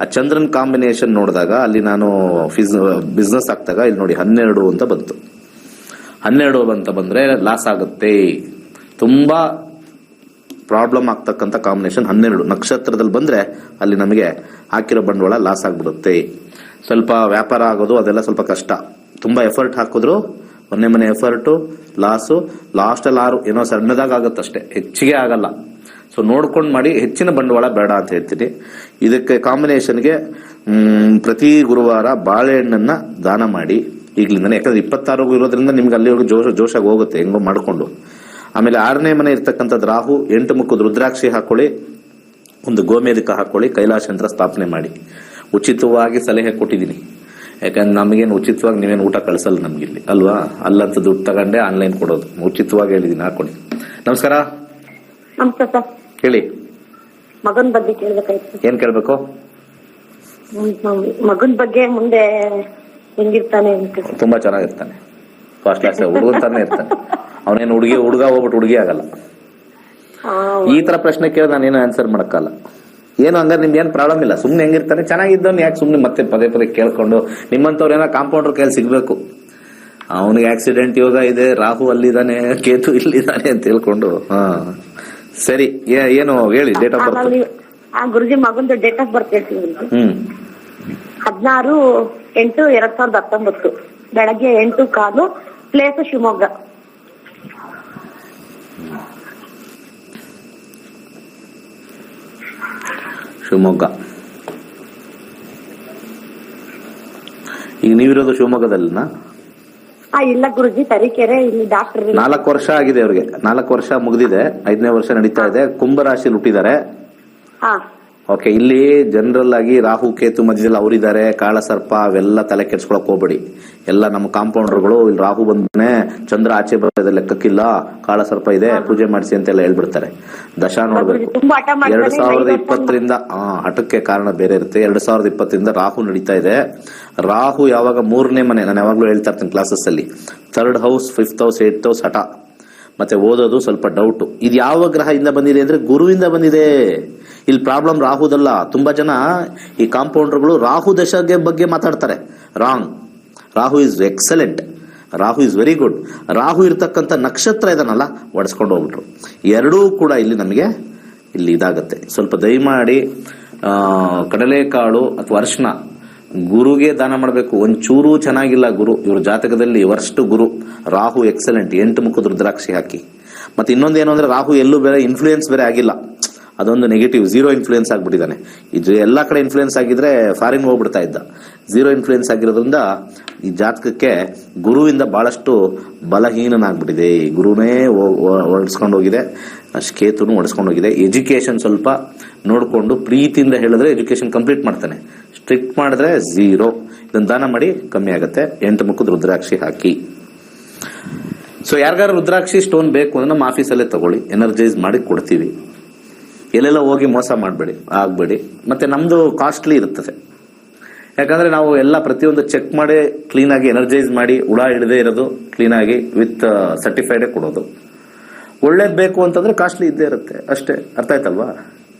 ಆ ಚಂದ್ರನ್ ಕಾಂಬಿನೇಷನ್ ನೋಡಿದಾಗ ಅಲ್ಲಿ ನಾನು ಬಿಸ್ನೆಸ್ ಆಗ್ತಾಗ ಇಲ್ಲಿ ನೋಡಿ 12 ಅಂತ ಬಂತು. 12 ಅಂತ ಬಂದ್ರೆ ಲಾಸ್ ಆಗುತ್ತೆ. ತುಂಬಾ ಪ್ರಾಬ್ಲಮ್ ಆಗ್ತಕ್ಕಂಥ ಕಾಂಬಿನೇಷನ್ 12 ನಕ್ಷತ್ರದಲ್ಲಿ ಬಂದ್ರೆ ಅಲ್ಲಿ ನಮಗೆ ಹಾಕಿರೋ ಬಂಡವಾಳ ಲಾಸ್ ಆಗ್ಬಿಡುತ್ತೆ. ಸ್ವಲ್ಪ ವ್ಯಾಪಾರ ಆಗೋದು ಅದೆಲ್ಲ ಸ್ವಲ್ಪ ಕಷ್ಟ. ತುಂಬಾ ಎಫರ್ಟ್ ಹಾಕಿದ್ರು 1ನೇ ಮನೆ ಎಫರ್ಟು ಲಾಸು, ಲಾಸ್ಟ್ ಅಲ್ಲಿ 6 ಏನೋ ಸಣ್ಣದಾಗ ಆಗುತ್ತಷ್ಟೇ, ಹೆಚ್ಚಿಗೆ ಆಗಲ್ಲ. ಸೊ ನೋಡ್ಕೊಂಡು ಮಾಡಿ. ಹೆಚ್ಚಿನ ಬಂಡವಾಳ ಬೇಡ ಅಂತ ಹೇಳ್ತೀನಿ. ಇದಕ್ಕೆ ಕಾಂಬಿನೇಷನ್ಗೆ ಪ್ರತಿ ಗುರುವಾರ ಬಾಳೆಹಣ್ಣನ್ನ ದಾನ ಮಾಡಿ ಈಗ್ಲಿಂದಾನೆ. ಯಾಕಂದ್ರೆ 26 ಇರೋದ್ರಿಂದ ನಿಮ್ಗೆ ಅಲ್ಲಿವರೆಗೂ ಜೋಶಾಗಿ ಹೋಗುತ್ತೆ ಹೆಂಗೋ ಮಾಡ್ಕೊಂಡು. ಆಮೇಲೆ 6ನೇ ಮನೆ ಇರ್ತಕ್ಕಂಥದ್ದು ರಾಹು, 8 ಮುಖದ ರುದ್ರಾಕ್ಷಿ ಹಾಕೊಳ್ಳಿ, ಒಂದು ಗೋಮೇಧಿಕ ಹಾಕೊಳ್ಳಿ, ಕೈಲಾಸ ಯಂತ್ರ ಸ್ಥಾಪನೆ ಮಾಡಿ. ಉಚಿತವಾಗಿ ಸಲಹೆ ಕೊಟ್ಟಿದ್ದೀನಿ. ಯಾಕಂದ್ರೆ ನಮಗೇನು ಉಚಿತವಾಗಿ ನೀವೇನು ಊಟ ಕಳಿಸಲ್ಲ ನಮ್ಗಿಲ್ಲಿ ಅಲ್ವಾ. ಅಲ್ಲಂತ ದುಡ್ಡು ತಗೊಂಡೆ ಆನ್ಲೈನ್ ಕೊಡೋದು. ಉಚಿತವಾಗಿ ಹೇಳಿದೀನಿ, ಹಾಕೊಳ್ಳಿ. ನಮಸ್ಕಾರ. ನಮಸ್ಕಾರ. ಹೇಳಿ. ಮಗನ್ ಬಗ್ಗೆ ಕೇಳ್ಬೇಕಾಯ್ತು. ಏನ್ ಕೇಳ್ಬೇಕು? ಮಗನ್ ಬಗ್ಗೆ ಮುಂದೆ ಹೆಂಗಿರ್ತಾನೆ ಅಂತ. ತುಂಬಾ ಚೆನ್ನಾಗಿರ್ತಾನೆ. ಫಸ್ಟ್ ಕ್ಲಾಸ್ ಹುಡುಗನ್ ತಾನೇ ಇರ್ತಾನೆ. ಅವನೇನು ಹುಡುಗ ಹೋಗ್ಬಿಟ್ಟು ಹುಡುಗಿ ಆಗಲ್ಲ. ಈ ತರ ಪ್ರಶ್ನೆ ಕೇಳಿದ್ರೆ ನಾನೇನು ಆನ್ಸರ್ ಮಾಡಕ್ಕಲ್ಲ. ಏನು ಹಂಗಾರೆ ನಿಮ್ಗೆ ಏನ್ ಪ್ರಾಬ್ಲಮ್ ಇಲ್ಲ. ಸುಮ್ನೆ ಹೆಂಗಿರ್ತಾನೆ ಚೆನ್ನಾಗಿದ್ದವನ್ ಯಾಕೆ ಸುಮ್ನೆ ಮತ್ತೆ ಪದೇ ಕೇಳ್ಕೊಂಡು. ನಿಮ್ಮಂತವ್ರ ಏನೋ ಕಾಂಪೌಂಡರ್ ಕೈಲಿ ಸಿಗ್ಬೇಕು. ಅವನಿಗೆ ಆಕ್ಸಿಡೆಂಟ್ ಯೋಗ ಇದೆ, ರಾಹು ಅಲ್ಲಿದ್ದಾನೆ, ಕೇತು ಇಲ್ಲಿದ್ದಾನೆ ಅಂತ ಹೇಳ್ಕೊಂಡು. ಸರಿ, ಏನು ಹೇಳಿ. Date of birth. ಗುರುಜಿ ಮಗಂದು ಡೇಟ್ ಆಫ್ ಬರ್ತ್ ಹೇಳ್ತೀನಿ. 16/8/2019 ಬೆಳಗ್ಗೆ 8:15, ಪ್ಲೇಸ್ ಶಿವಮೊಗ್ಗ. ಶಿವಮೊಗ್ಗ. ಈಗ ನೀವಿರೋದು ಶಿವಮೊಗ್ಗದಲ್ಲಿನಾ? ಇಲ್ಲ ಗುರುಜಿ, ತರೀಕೆರೆ. ಇಲ್ಲಿ ಡಾಕ್ಟರ್ 4 ವರ್ಷ ಆಗಿದೆ ಅವ್ರಿಗೆ. 4 ವರ್ಷ ಮುಗಿದಿದೆ, 5ನೇ ವರ್ಷ ನಡೀತಾ ಇದೆ. ಕುಂಭರಾಶಿಯಲ್ಲಿ ಹುಟ್ಟಿದ್ದಾರೆ. ಓಕೆ. ಇಲ್ಲಿ ಜನರಲ್ ಆಗಿ ರಾಹು ಕೇತು ಮಧ್ಯದಲ್ಲಿ ಅವರಿದ್ದಾರೆ. ಕಾಳ ಸರ್ಪ ಅವೆಲ್ಲ ತಲೆ ಕೆಡ್ಸ್ಕೊಳಕ್ ಹೋಗ್ಬೇಡಿ. ಎಲ್ಲ ನಮ್ಮ ಕಾಂಪೌಂಡರ್ಗಳು ಇಲ್ಲಿ ರಾಹು ಬಂದ್ರೆ ಚಂದ್ರ ಆಚೆ ಬರೋದ ಲೆಕ್ಕಕ್ಕಿಲ್ಲ, ಕಾಳ ಸರ್ಪ ಇದೆ, ಪೂಜೆ ಮಾಡಿಸಿ ಅಂತೆಲ್ಲ ಹೇಳ್ಬಿಡ್ತಾರೆ. ದಶಾ ನೋಡ್ಬೇಕು. 2020ರಿಂದ ಹಠಕ್ಕೆ ಕಾರಣ ಬೇರೆ ಇರುತ್ತೆ. 2020ರಿಂದ ರಾಹು ನಡೀತಾ ಇದೆ. ರಾಹು ಯಾವಾಗ 3ನೇ ಮನೆ, ನಾನು ಯಾವಾಗ್ಲೂ ಹೇಳ್ತಾ ಇರ್ತೀನಿ ಕ್ಲಾಸಸ್ ಅಲ್ಲಿ, 3rd house, 5th house, 8th house ಹಠ. ಮತ್ತೆ ಓದೋದು ಸ್ವಲ್ಪ ಡೌಟ್. ಇದು ಯಾವ ಗ್ರಹದಿಂದ ಬಂದಿದೆ ಅಂದ್ರೆ ಗುರುವಿಂದ ಬಂದಿದೆ. ಇಲ್ಲಿ ಪ್ರಾಬ್ಲಮ್ ರಾಹುದಲ್ಲ. ತುಂಬಾ ಜನ ಈ ಕಾಂಪೌಂಡರ್ಗಳು ರಾಹು ದಶಗೆ ಬಗ್ಗೆ ಮಾತಾಡ್ತಾರೆ. Wrong. Rahu is excellent. Rahu is very good. Rahu ಇರ್ತಕ್ಕಂಥ ನಕ್ಷತ್ರ ಇದನ್ನಲ್ಲ ಒಡಿಸ್ಕೊಂಡು ಹೋಗ್ಬಿಟ್ರು. ಎರಡೂ ಕೂಡ ಇಲ್ಲಿ ನಮಗೆ ಇಲ್ಲಿ ಇದಾಗತ್ತೆ. ಸ್ವಲ್ಪ ದಯಮಾಡಿ ಕಡಲೆಕಾಳು ಅಥವಾ ಅರ್ಶನ ಗುರುಗೆ ದಾನ ಮಾಡಬೇಕು. ಒಂಚೂರು ಚೆನ್ನಾಗಿಲ್ಲ ಗುರು. ಇವ್ರ ಜಾತಕದಲ್ಲಿ ವರ್ಸ್ಟ್ ಗುರು. ರಾಹು ಎಕ್ಸಲೆಂಟ್. 8 ಮುಖದ ರುದ್ರಾಕ್ಷಿ ಹಾಕಿ. ಮತ್ತೆ ಇನ್ನೊಂದೇನು ಅಂದ್ರೆ ರಾಹು ಎಲ್ಲೂ ಬೇರೆ ಇನ್ಫ್ಲೂಯೆನ್ಸ್ ಬೇರೆ ಆಗಿಲ್ಲ. ಅದೊಂದು ನೆಗೆಟಿವ್. 0 ಇನ್ಫ್ಲೂಯೆನ್ಸ್ ಆಗ್ಬಿಟ್ಟಿದ್ದಾನೆ. ಇದು ಎಲ್ಲಾ ಕಡೆ ಇನ್ಫ್ಲೂಯೆನ್ಸ್ ಆಗಿದ್ರೆ ಫಾರಿನ್ ಹೋಗ್ಬಿಡ್ತಾ ಇದ್ದ. 0 ಇನ್ಫ್ಲೂಯೆನ್ಸ್ ಆಗಿರೋದ್ರಿಂದ ಈ ಜಾತಕಕ್ಕೆ ಗುರುವಿಂದ ಬಹಳಷ್ಟು ಬಲಹೀನನಾಗ್ಬಿಟ್ಟಿದೆ. ಗುರುನೇ ಒಡಿಸ್ಕೊಂಡು ಹೋಗಿದೆ, ಕೇತುನು ಒಡಿಸ್ಕೊಂಡು ಹೋಗಿದೆ. ಎಜುಕೇಶನ್ ಸ್ವಲ್ಪ ನೋಡ್ಕೊಂಡು ಪ್ರೀತಿಯಿಂದ ಹೇಳಿದ್ರೆ ಎಜುಕೇಶನ್ ಕಂಪ್ಲೀಟ್ ಮಾಡ್ತಾನೆ. ಸ್ಟ್ರಿಕ್ಟ್ ಮಾಡಿದ್ರೆ 0. ಇದನ್ನ ದಾನ ಮಾಡಿ ಕಮ್ಮಿ ಆಗುತ್ತೆ. 8 ಮುಖದ ರುದ್ರಾಕ್ಷಿ ಹಾಕಿ. ಸೊ ಯಾರಿಗಾರು ರುದ್ರಾಕ್ಷಿ ಸ್ಟೋನ್ ಬೇಕು ಅಂದ್ರೆ ನಮ್ಮ ಆಫೀಸಲ್ಲೇ ತಗೊಳ್ಳಿ, ಎನರ್ಜೈಸ್ ಮಾಡಿ ಕೊಡ್ತೀವಿ. ಎಲ್ಲೆಲ್ಲ ಹೋಗಿ ಮೋಸ ಆಗ್ಬೇಡಿ. ಮತ್ತೆ ನಮ್ದು ಕಾಸ್ಟ್ಲಿ ಇರುತ್ತದೆ. ಯಾಕಂದ್ರೆ ನಾವು ಎಲ್ಲ ಪ್ರತಿಯೊಂದು ಚೆಕ್ ಮಾಡಿ ಕ್ಲೀನ್ ಆಗಿ ಎನರ್ಜೈಸ್ ಮಾಡಿ ಹುಳ ಹಿಡದೆ ಇರೋದು ಕ್ಲೀನ್ ಆಗಿ ವಿತ್ ಸರ್ಟಿಫೈಡೇ ಕೊಡೋದು. ಒಳ್ಳೇದ್ ಬೇಕು ಅಂತಂದ್ರೆ ಕಾಸ್ಟ್ಲಿ ಇದ್ದೇ ಇರುತ್ತೆ ಅಷ್ಟೇ. ಅರ್ಥ ಆಯ್ತಲ್ವಾ?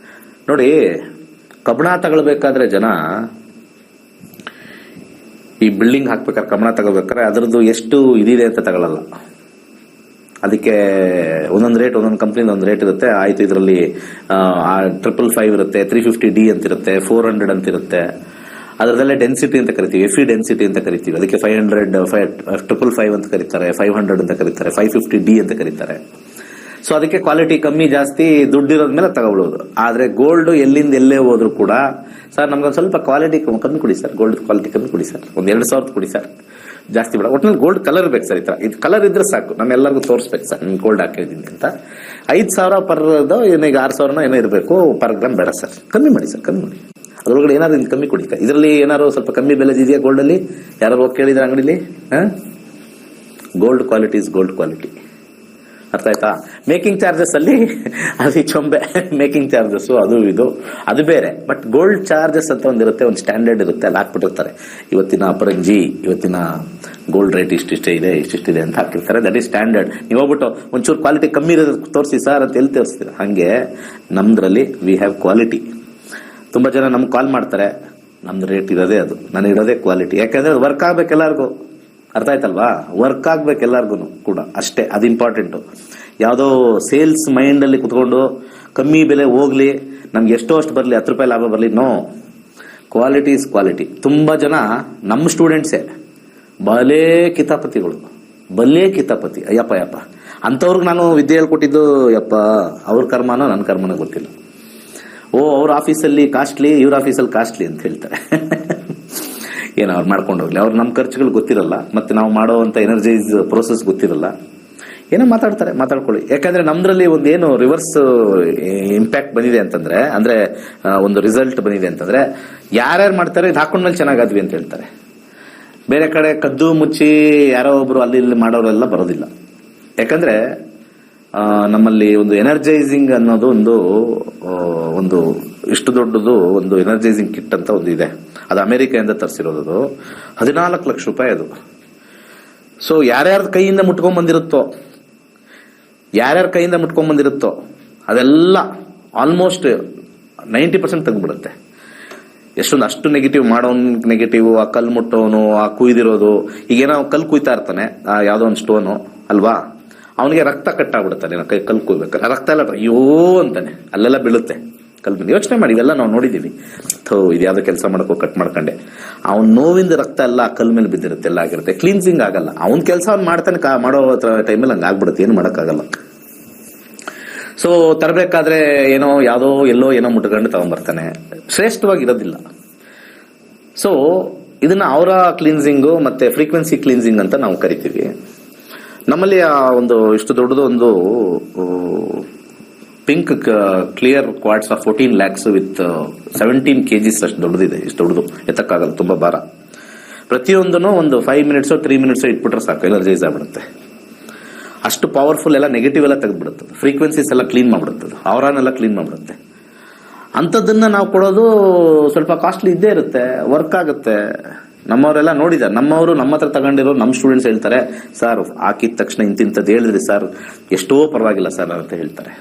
ನೋಡಿ, ಕಬ್ಬಣ ತಗೊಳ್ಬೇಕಾದ್ರೆ ಜನ ಈ ಬಿಲ್ಡಿಂಗ್ ಹಾಕ್ಬೇಕಾದ್ರೆ ಕಬ್ಬಣ ತಗೋಬೇಕಾದ್ರೆ ಅದರದ್ದು ಎಷ್ಟು ಇದಿದೆ ಅಂತ ತಗೊಳ್ಳಲ್ಲ. ಅದಕ್ಕೆ ಒಂದೊಂದು ರೇಟ್, ಒಂದೊಂದು ಕಂಪ್ನಿ ಒಂದೊಂದು ರೇಟ್ ಇರುತ್ತೆ. ಆಯ್ತು, ಇದರಲ್ಲಿ 555 ಇರುತ್ತೆ, 350D ಅಂತ ಇರುತ್ತೆ, 400 ಅಂತ ಇರುತ್ತೆ. ಅದರದಲ್ಲೇ ಡೆನ್ಸಿಟಿ ಅಂತ ಕರಿತೀವಿ, ಎಫಿ ಡೆನ್ಸಿಟಿ ಅಂತ ಕರಿತೀವಿ. ಅದಕ್ಕೆ 500, 555 ಅಂತ ಕರೀತಾರೆ, 500 ಅಂತ ಕರೀತಾರೆ, 550D ಅಂತ ಕರೀತಾರೆ. ಸೊ ಅದಕ್ಕೆ ಕ್ವಾಲಿಟಿ ಕಮ್ಮಿ ಜಾಸ್ತಿ ದುಡ್ಡಿರೋದ್ಮೇಲೆ ತಗೊಳ್ಳೋದು. ಆದ್ರೆ ಗೋಲ್ಡ್ ಎಲ್ಲಿಂದ ಎಲ್ಲೇ ಹೋದ್ರು ಕೂಡ, ಸರ್ ನಮ್ಗೊಂದು ಸ್ವಲ್ಪ ಕ್ವಾಲಿಟಿ ಕಮ್ಮಿ ಕೊಡಿ ಸರ್, ಗೋಲ್ಡ್ ಕ್ವಾಲಿಟಿ ಕಮ್ಮಿ ಕೊಡಿ ಸರ್, 2,000 ಕೊಡಿ ಸರ್, ಜಾಸ್ತಿ ಬೇಡ, ಒಟ್ಟಿನಲ್ಲಿ ಗೋಲ್ಡ್ ಕಲರ್ ಬೇಕು ಸರ್. ಈ ತರ ಇದು ಕಲರ್ ಇದ್ರೆ ಸಾಕು, ನಮ್ಮೆಲ್ಲರಿಗೂ ತೋರಿಸ್ಬೇಕು ಸರ್ ನಿಮ್ಗೆ ಗೋಲ್ಡ್ ಹಾಕಿದ್ದೀನಿ ಅಂತ. 5,000 ಪರ್ ಏನೋ, ಈಗ 6,000 ಏನೋ ಇರಬೇಕು ಪರ್ ಗ್ರಾಮ್ ಬೇಡ ಸರ್, ಕಮ್ಮಿ ಮಾಡಿ ಸರ್, ಕಮ್ಮಿ ಮಾಡಿ. ಅದ್ರೊಳಗಡೆ ಏನಾದ್ರು ಇಲ್ಲಿ ಕಮ್ಮಿ ಕೊಡಿ. ಇದರಲ್ಲಿ ಏನಾದ್ರು ಸ್ವಲ್ಪ ಕಮ್ಮಿ ಬೆಲೆ ಇದೆಯಾ ಗೋಲ್ಡ್ ಅಲ್ಲಿ? ಯಾರು ಹೋಗಿ ಕೇಳಿದ್ರೆ ಅಂಗಡಿಲಿ? Gold quality is gold quality. ಅರ್ಥ ಆಯ್ತಾ? ಮೇಕಿಂಗ್ ಚಾರ್ಜಸ್ ಅಲ್ಲಿ ಅದು ಚೊಂಬೆ ಮೇಕಿಂಗ್ ಚಾರ್ಜಸ್ ಅದು ಇದು ಅದು ಬೇರೆ. ಬಟ್ ಗೋಲ್ಡ್ ಚಾರ್ಜಸ್ ಅಂತ ಒಂದಿರುತ್ತೆ, ಒಂದು ಸ್ಟ್ಯಾಂಡರ್ಡ್ ಇರುತ್ತೆ, ಅಲ್ಲಿ ಹಾಕ್ಬಿಟ್ಟಿರ್ತಾರೆ. ಇವತ್ತಿನ ಅಪರಂಜಿ, ಇವತ್ತಿನ ಗೋಲ್ಡ್ ರೇಟ್ ಇಷ್ಟಿಷ್ಟೇ ಇದೆ, ಇಷ್ಟಿಷ್ಟಿದೆ ಅಂತ ಹಾಕಿರ್ತಾರೆ. That is standard. ನೀವು ಹೋಗ್ಬಿಟ್ಟು ಒಂಚೂರು ಕ್ವಾಲಿಟಿ ಕಮ್ಮಿ ಇರೋದು ತೋರಿಸಿ ಸರ್ ಅಂತ ಎಲ್ಲಿ ತೋರಿಸ್ತೀರ? ಹಂಗೆ ನಮ್ದ್ರಲ್ಲಿ ವಿ ಹ್ಯಾವ್ ಕ್ವಾಲಿಟಿ. ತುಂಬಾ ಜನ ನಮ್ಗೆ ಕಾಲ್ ಮಾಡ್ತಾರೆ, ನಮ್ದು ರೇಟ್ ಇರೋದೇ ಅದು, ನಾನು ಇರೋದೇ ಕ್ವಾಲಿಟಿ. ಯಾಕಂದ್ರೆ ವರ್ಕ್ ಆಗ್ಬೇಕು ಎಲ್ಲರಿಗೂ. ಅರ್ಥ ಆಯ್ತಲ್ವಾ? ವರ್ಕ್ ಆಗ್ಬೇಕು ಎಲ್ಲಾರ್ಗು ಕೂಡ, ಅಷ್ಟೇ. ಅದು ಇಂಪಾರ್ಟೆಂಟ್. ಯಾವುದೋ ಸೇಲ್ಸ್ ಮೈಂಡ್ ಅಲ್ಲಿ ಕುತ್ಕೊಂಡು ಕಮ್ಮಿ ಬೆಲೆ ಹೋಗ್ಲಿ, ನಮ್ಗೆ ಎಷ್ಟೋ ಅಷ್ಟು ಬರಲಿ, 10 ರೂಪಾಯಿ ಲಾಭ ಬರಲಿ, ನೋ. Quality is quality. ತುಂಬಾ ಜನ ನಮ್ಮ ಸ್ಟೂಡೆಂಟ್ಸೇ ಬಲೇ ಕಿತಾಪತಿಗಳು, ಬಲ್ಲೇ ಕಿತಾಪತಿ. ಅಯ್ಯಪ್ಪ ಅಂತವ್ರಿಗೆ ನಾನು ವಿದ್ಯೆ ಹೇಳ್ಕೊಟ್ಟಿದ್ದು, ಯಪ್ಪ ಅವ್ರ ಕರ್ಮನೋ ನನ್ನ ಕರ್ಮನೋ ಗೊತ್ತಿಲ್ಲ. ಅವ್ರ ಆಫೀಸಲ್ಲಿ ಕಾಸ್ಟ್ಲಿ, ಇವ್ರ ಆಫೀಸಲ್ಲಿ ಕಾಸ್ಟ್ಲಿ ಅಂತ ಹೇಳ್ತಾರೆ. ಏನೋ ಅವ್ರು ಮಾಡ್ಕೊಂಡು ಹೋಗ್ಲಿ, ಅವ್ರು ನಮ್ಮ ಖರ್ಚುಗಳು ಗೊತ್ತಿರಲ್ಲ, ಮತ್ತೆ ನಾವು ಮಾಡೋವಂಥ ಎನರ್ಜೈಸ್ ಪ್ರೋಸೆಸ್ ಗೊತ್ತಿರಲ್ಲ, ಏನೋ ಮಾತಾಡ್ಕೊಳ್ಳಿ. ಯಾಕಂದ್ರೆ ನಮ್ದ್ರಲ್ಲಿ ಒಂದು ಏನು ರಿವರ್ಸ್ ಇಂಪ್ಯಾಕ್ಟ್ ಬಂದಿದೆ ಅಂತಂದ್ರೆ, ಅಂದ್ರೆ ಒಂದು ರಿಸಲ್ಟ್ ಬಂದಿದೆ ಅಂತಂದ್ರೆ, ಯಾರ್ಯಾರು ಮಾಡ್ತಾರೆ ಇದು ಹಾಕೊಂಡ್ಮೇಲೆ ಚೆನ್ನಾಗಾದ್ವಿ ಅಂತ ಹೇಳ್ತಾರೆ. ಬೇರೆ ಕಡೆ ಕದ್ದು ಮುಚ್ಚಿ ಯಾರೋ ಒಬ್ರು ಅಲ್ಲಿ ಇಲ್ಲಿ ಮಾಡೋರೆಲ್ಲ ಬರೋದಿಲ್ಲ. ಯಾಕಂದ್ರೆ ನಮ್ಮಲ್ಲಿ ಒಂದು ಎನರ್ಜೈಸಿಂಗ್ ಅನ್ನೋದು ಒಂದು ಇಷ್ಟು ದೊಡ್ಡದು ಒಂದು ಎನರ್ಜೈಸಿಂಗ್ ಕಿಟ್ ಅಂತ ಒಂದು ಇದೆ. ಅದು ಅಮೆರಿಕೆಯಿಂದ ತರಿಸಿರೋದು, 14 ಲಕ್ಷ ರೂಪಾಯಿ ಅದು. ಸೊ ಯಾರ್ಯಾರ ಕೈಯಿಂದ ಮುಟ್ಕೊಂಡ್ ಬಂದಿರುತ್ತೋ ಅದೆಲ್ಲ ಆಲ್ಮೋಸ್ಟ್ 90% ತೆಗ್ದ್ಬಿಡುತ್ತೆ. ಅಷ್ಟು ನೆಗೆಟಿವ್ ಮಾಡೋನ್ ನೆಗೆಟಿವ್, ಆ ಕಲ್ಲು ಮುಟ್ಟೋನು, ಆ ಕುಯ್ದಿರೋದು. ಈಗೇನೋ ಕಲ್ಲು ಕುಯ್ತಾ ಇರ್ತಾನೆ, ಯಾವ್ದೋ ಒಂದು ಸ್ಟೋನು ಅಲ್ವಾ, ಅವನಿಗೆ ರಕ್ತ ಕಟ್ಟಾಗ್ಬಿಡುತ್ತಾನೆ. ಕಲ್ಲು ಕುಯ್ಬೇಕಾರೆ ರಕ್ತ ಎಲ್ಲ ಅಯ್ಯೋ ಅಂತಾನೆ, ಅಲ್ಲೆಲ್ಲ ಬೀಳುತ್ತೆ ಕಲ್ಲು. ಯೋಚನೆ ಮಾಡಿ, ಇವೆಲ್ಲ ನಾವು ನೋಡಿದೀವಿ. ಇದು ಯಾವ್ದೋ ಕೆಲಸ ಮಾಡಕ್ಕೋ ಕಟ್ ಮಾಡ್ಕೊಂಡೆ, ಅವ್ನ ನೋವಿಂದ ರಕ್ತ ಎಲ್ಲ ಆ ಕಲ್ ಮೇಲೆ ಬಿದ್ದಿರುತ್ತೆ, ಎಲ್ಲ ಆಗಿರುತ್ತೆ. ಕ್ಲೀನ್ಸಿಂಗ್ ಆಗಲ್ಲ. ಅವ್ನ ಕೆಲಸ ಅವ್ನು ಮಾಡ್ತಾನೆ, ಮಾಡೋ ಟೈಮಲ್ಲಿ ಹಂಗೆ ಆಗ್ಬಿಡುತ್ತೆ, ಏನು ಮಾಡೋಕ್ಕಾಗಲ್ಲ. ಸೊ ತರಬೇಕಾದ್ರೆ ಎಲ್ಲೋ ಏನೋ ಮುಟ್ಕೊಂಡು ತಗೊಂಡ್ಬರ್ತಾನೆ, ಶ್ರೇಷ್ಠವಾಗಿರೋದಿಲ್ಲ. ಸೊ ಇದನ್ನ ಅವರ ಕ್ಲೀನ್ಸಿಂಗು ಮತ್ತೆ ಫ್ರೀಕ್ವೆನ್ಸಿ ಕ್ಲೀನ್ಸಿಂಗ್ ಅಂತ ನಾವು ಕರಿತೀವಿ. ನಮ್ಮಲ್ಲಿ ಆ ಒಂದು ಇಷ್ಟು ದೊಡ್ಡದು ಒಂದು pink clear quartz of 14 lakhs with 17 kgs ಅಷ್ಟು ದೊಡ್ಡದಿದೆ. ಇಷ್ಟು ದೊಡ್ಡದು ಎತ್ತಕ್ಕಾಗಲ್ಲ, ತುಂಬಾ ಭಾರ. ಪ್ರತಿಯೊಂದನ್ನು ಒಂದು 5 minutes 3 minutes ಇಟ್ಬಿಟ್ರೆ ಸಾಕು, ಎನರ್ಜೈಸ್ ಆಗ್ಬಿಡುತ್ತೆ. ಅಷ್ಟು ಪವರ್ಫುಲ್. ಎಲ್ಲ ನೆಗೆಟಿವ್ ಎಲ್ಲ ತೆಗೆದ್ಬಿಡುತ್ತೆ, ಫ್ರೀಕ್ವೆನ್ಸೀಸ್ ಎಲ್ಲ ಕ್ಲೀನ್ ಮಾಡ್ಬಿಡುತ್ತೆ, ಅವರನ್ನೆಲ್ಲ ಕ್ಲೀನ್ ಮಾಡ್ಬಿಡುತ್ತೆ. ಅಂಥದ್ದನ್ನ ನಾವು ಕೊಡೋದು ಸ್ವಲ್ಪ ಕಾಸ್ಟ್ಲಿ ಇದ್ದೇ ಇರುತ್ತೆ, ವರ್ಕ್ ಆಗುತ್ತೆ. ನಮ್ಮವರೆಲ್ಲ ನೋಡಿದ್ದಾರೆ, ನಮ್ಮವರು ನಮ್ಮ ಹತ್ರ ತಗೊಂಡಿರೋ ನಮ್ಮ ಸ್ಟೂಡೆಂಟ್ಸ್ ಹೇಳ್ತಾರೆ, ಸರ್ ಹಾಕಿದ ತಕ್ಷಣ ಇಂತಿಂತದ್ದು ಹೇಳಿದ್ರಿ ಸರ್, ಎಷ್ಟೋ ಪರವಾಗಿಲ್ಲ ಸರ್ ಅಂತ ಹೇಳ್ತಾರೆ.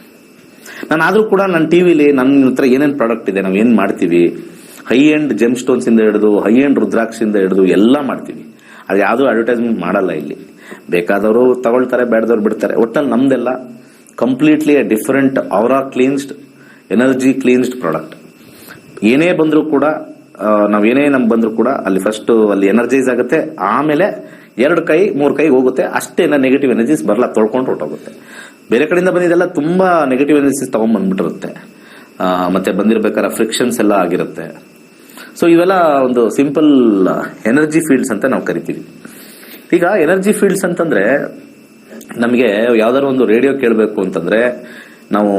ನಾನು ಆದ್ರೂ ಕೂಡ ನನ್ನ ಟಿವಿಲಿ ನನ್ನ ಹತ್ರ ಏನೇನು ಪ್ರಾಡಕ್ಟ್ ಇದೆ, ನಾವು ಏನ್ ಮಾಡ್ತೀವಿ, ಹೈ ಎಂಡ್ ಜೆಮ್ ಸ್ಟೋನ್ಸ್ ಇಂದ ಹಿಡಿದು ಹೈ ಎಂಡ್ ರುದ್ರಾಕ್ಷಿಂದ ಹಿಡಿದು ಎಲ್ಲ ಮಾಡ್ತೀವಿ. ಅದು ಯಾವ್ದು ಅಡ್ವರ್ಟೈಸ್ಮೆಂಟ್ ಮಾಡಲ್ಲ ಇಲ್ಲಿ. ಬೇಕಾದವರು ತಗೊಳ್ತಾರೆ, ಬೇಡದವ್ರು ಬಿಡ್ತಾರೆ. ಒಟ್ಟಲ್ಲಿ ನಮ್ದೆಲ್ಲ ಕಂಪ್ಲೀಟ್ಲಿ ಡಿಫರೆಂಟ್, ಅವರ ಕ್ಲೀನ್ಸ್ಡ್, ಎನರ್ಜಿ ಕ್ಲೀನ್ಸ್ಡ್ ಪ್ರಾಡಕ್ಟ್. ಏನೇ ಬಂದರೂ ಕೂಡ, ನಾವೇನೇ ನಮ್ಗೆ ಬಂದರೂ ಕೂಡ ಅಲ್ಲಿ ಫಸ್ಟ್ ಅಲ್ಲಿ ಎನರ್ಜೈಸ್ ಆಗುತ್ತೆ, ಆಮೇಲೆ 2 ಕೈ 3 ಕೈ ಹೋಗುತ್ತೆ. ಅಷ್ಟೇ ನೆಗೆಟಿವ್ ಎನರ್ಜೀಸ್ ಬರಲ್ಲ, ತೊಳ್ಕೊಂಡು ಹೊರಟೋಗುತ್ತೆ. ಬೇರೆ ಕಡೆಯಿಂದ ಬಂದಿದ್ದೆಲ್ಲ ತುಂಬಾ ನೆಗೆಟಿವ್ ಎನರ್ಜೀಸ್ ತಗೊಂಡ್ ಬಂದ್ಬಿಟ್ಟಿರುತ್ತೆ, ಮತ್ತೆ ಬಂದಿರ್ಬೇಕಾದ್ರೆ ಫ್ರಿಕ್ಷನ್ಸ್ ಎಲ್ಲ ಆಗಿರುತ್ತೆ. ಸೊ ಇವೆಲ್ಲ ಒಂದು ಸಿಂಪಲ್ ಎನರ್ಜಿ ಫೀಲ್ಡ್ಸ್ ಅಂತ ನಾವು ಕರಿತೀವಿ. ಈಗ ಎನರ್ಜಿ ಫೀಲ್ಡ್ಸ್ ಅಂತಂದ್ರೆ, ನಮಗೆ ಯಾವ್ದಾದ್ರು ಒಂದು ರೇಡಿಯೋ ಕೇಳಬೇಕು ಅಂತಂದ್ರೆ ನಾವು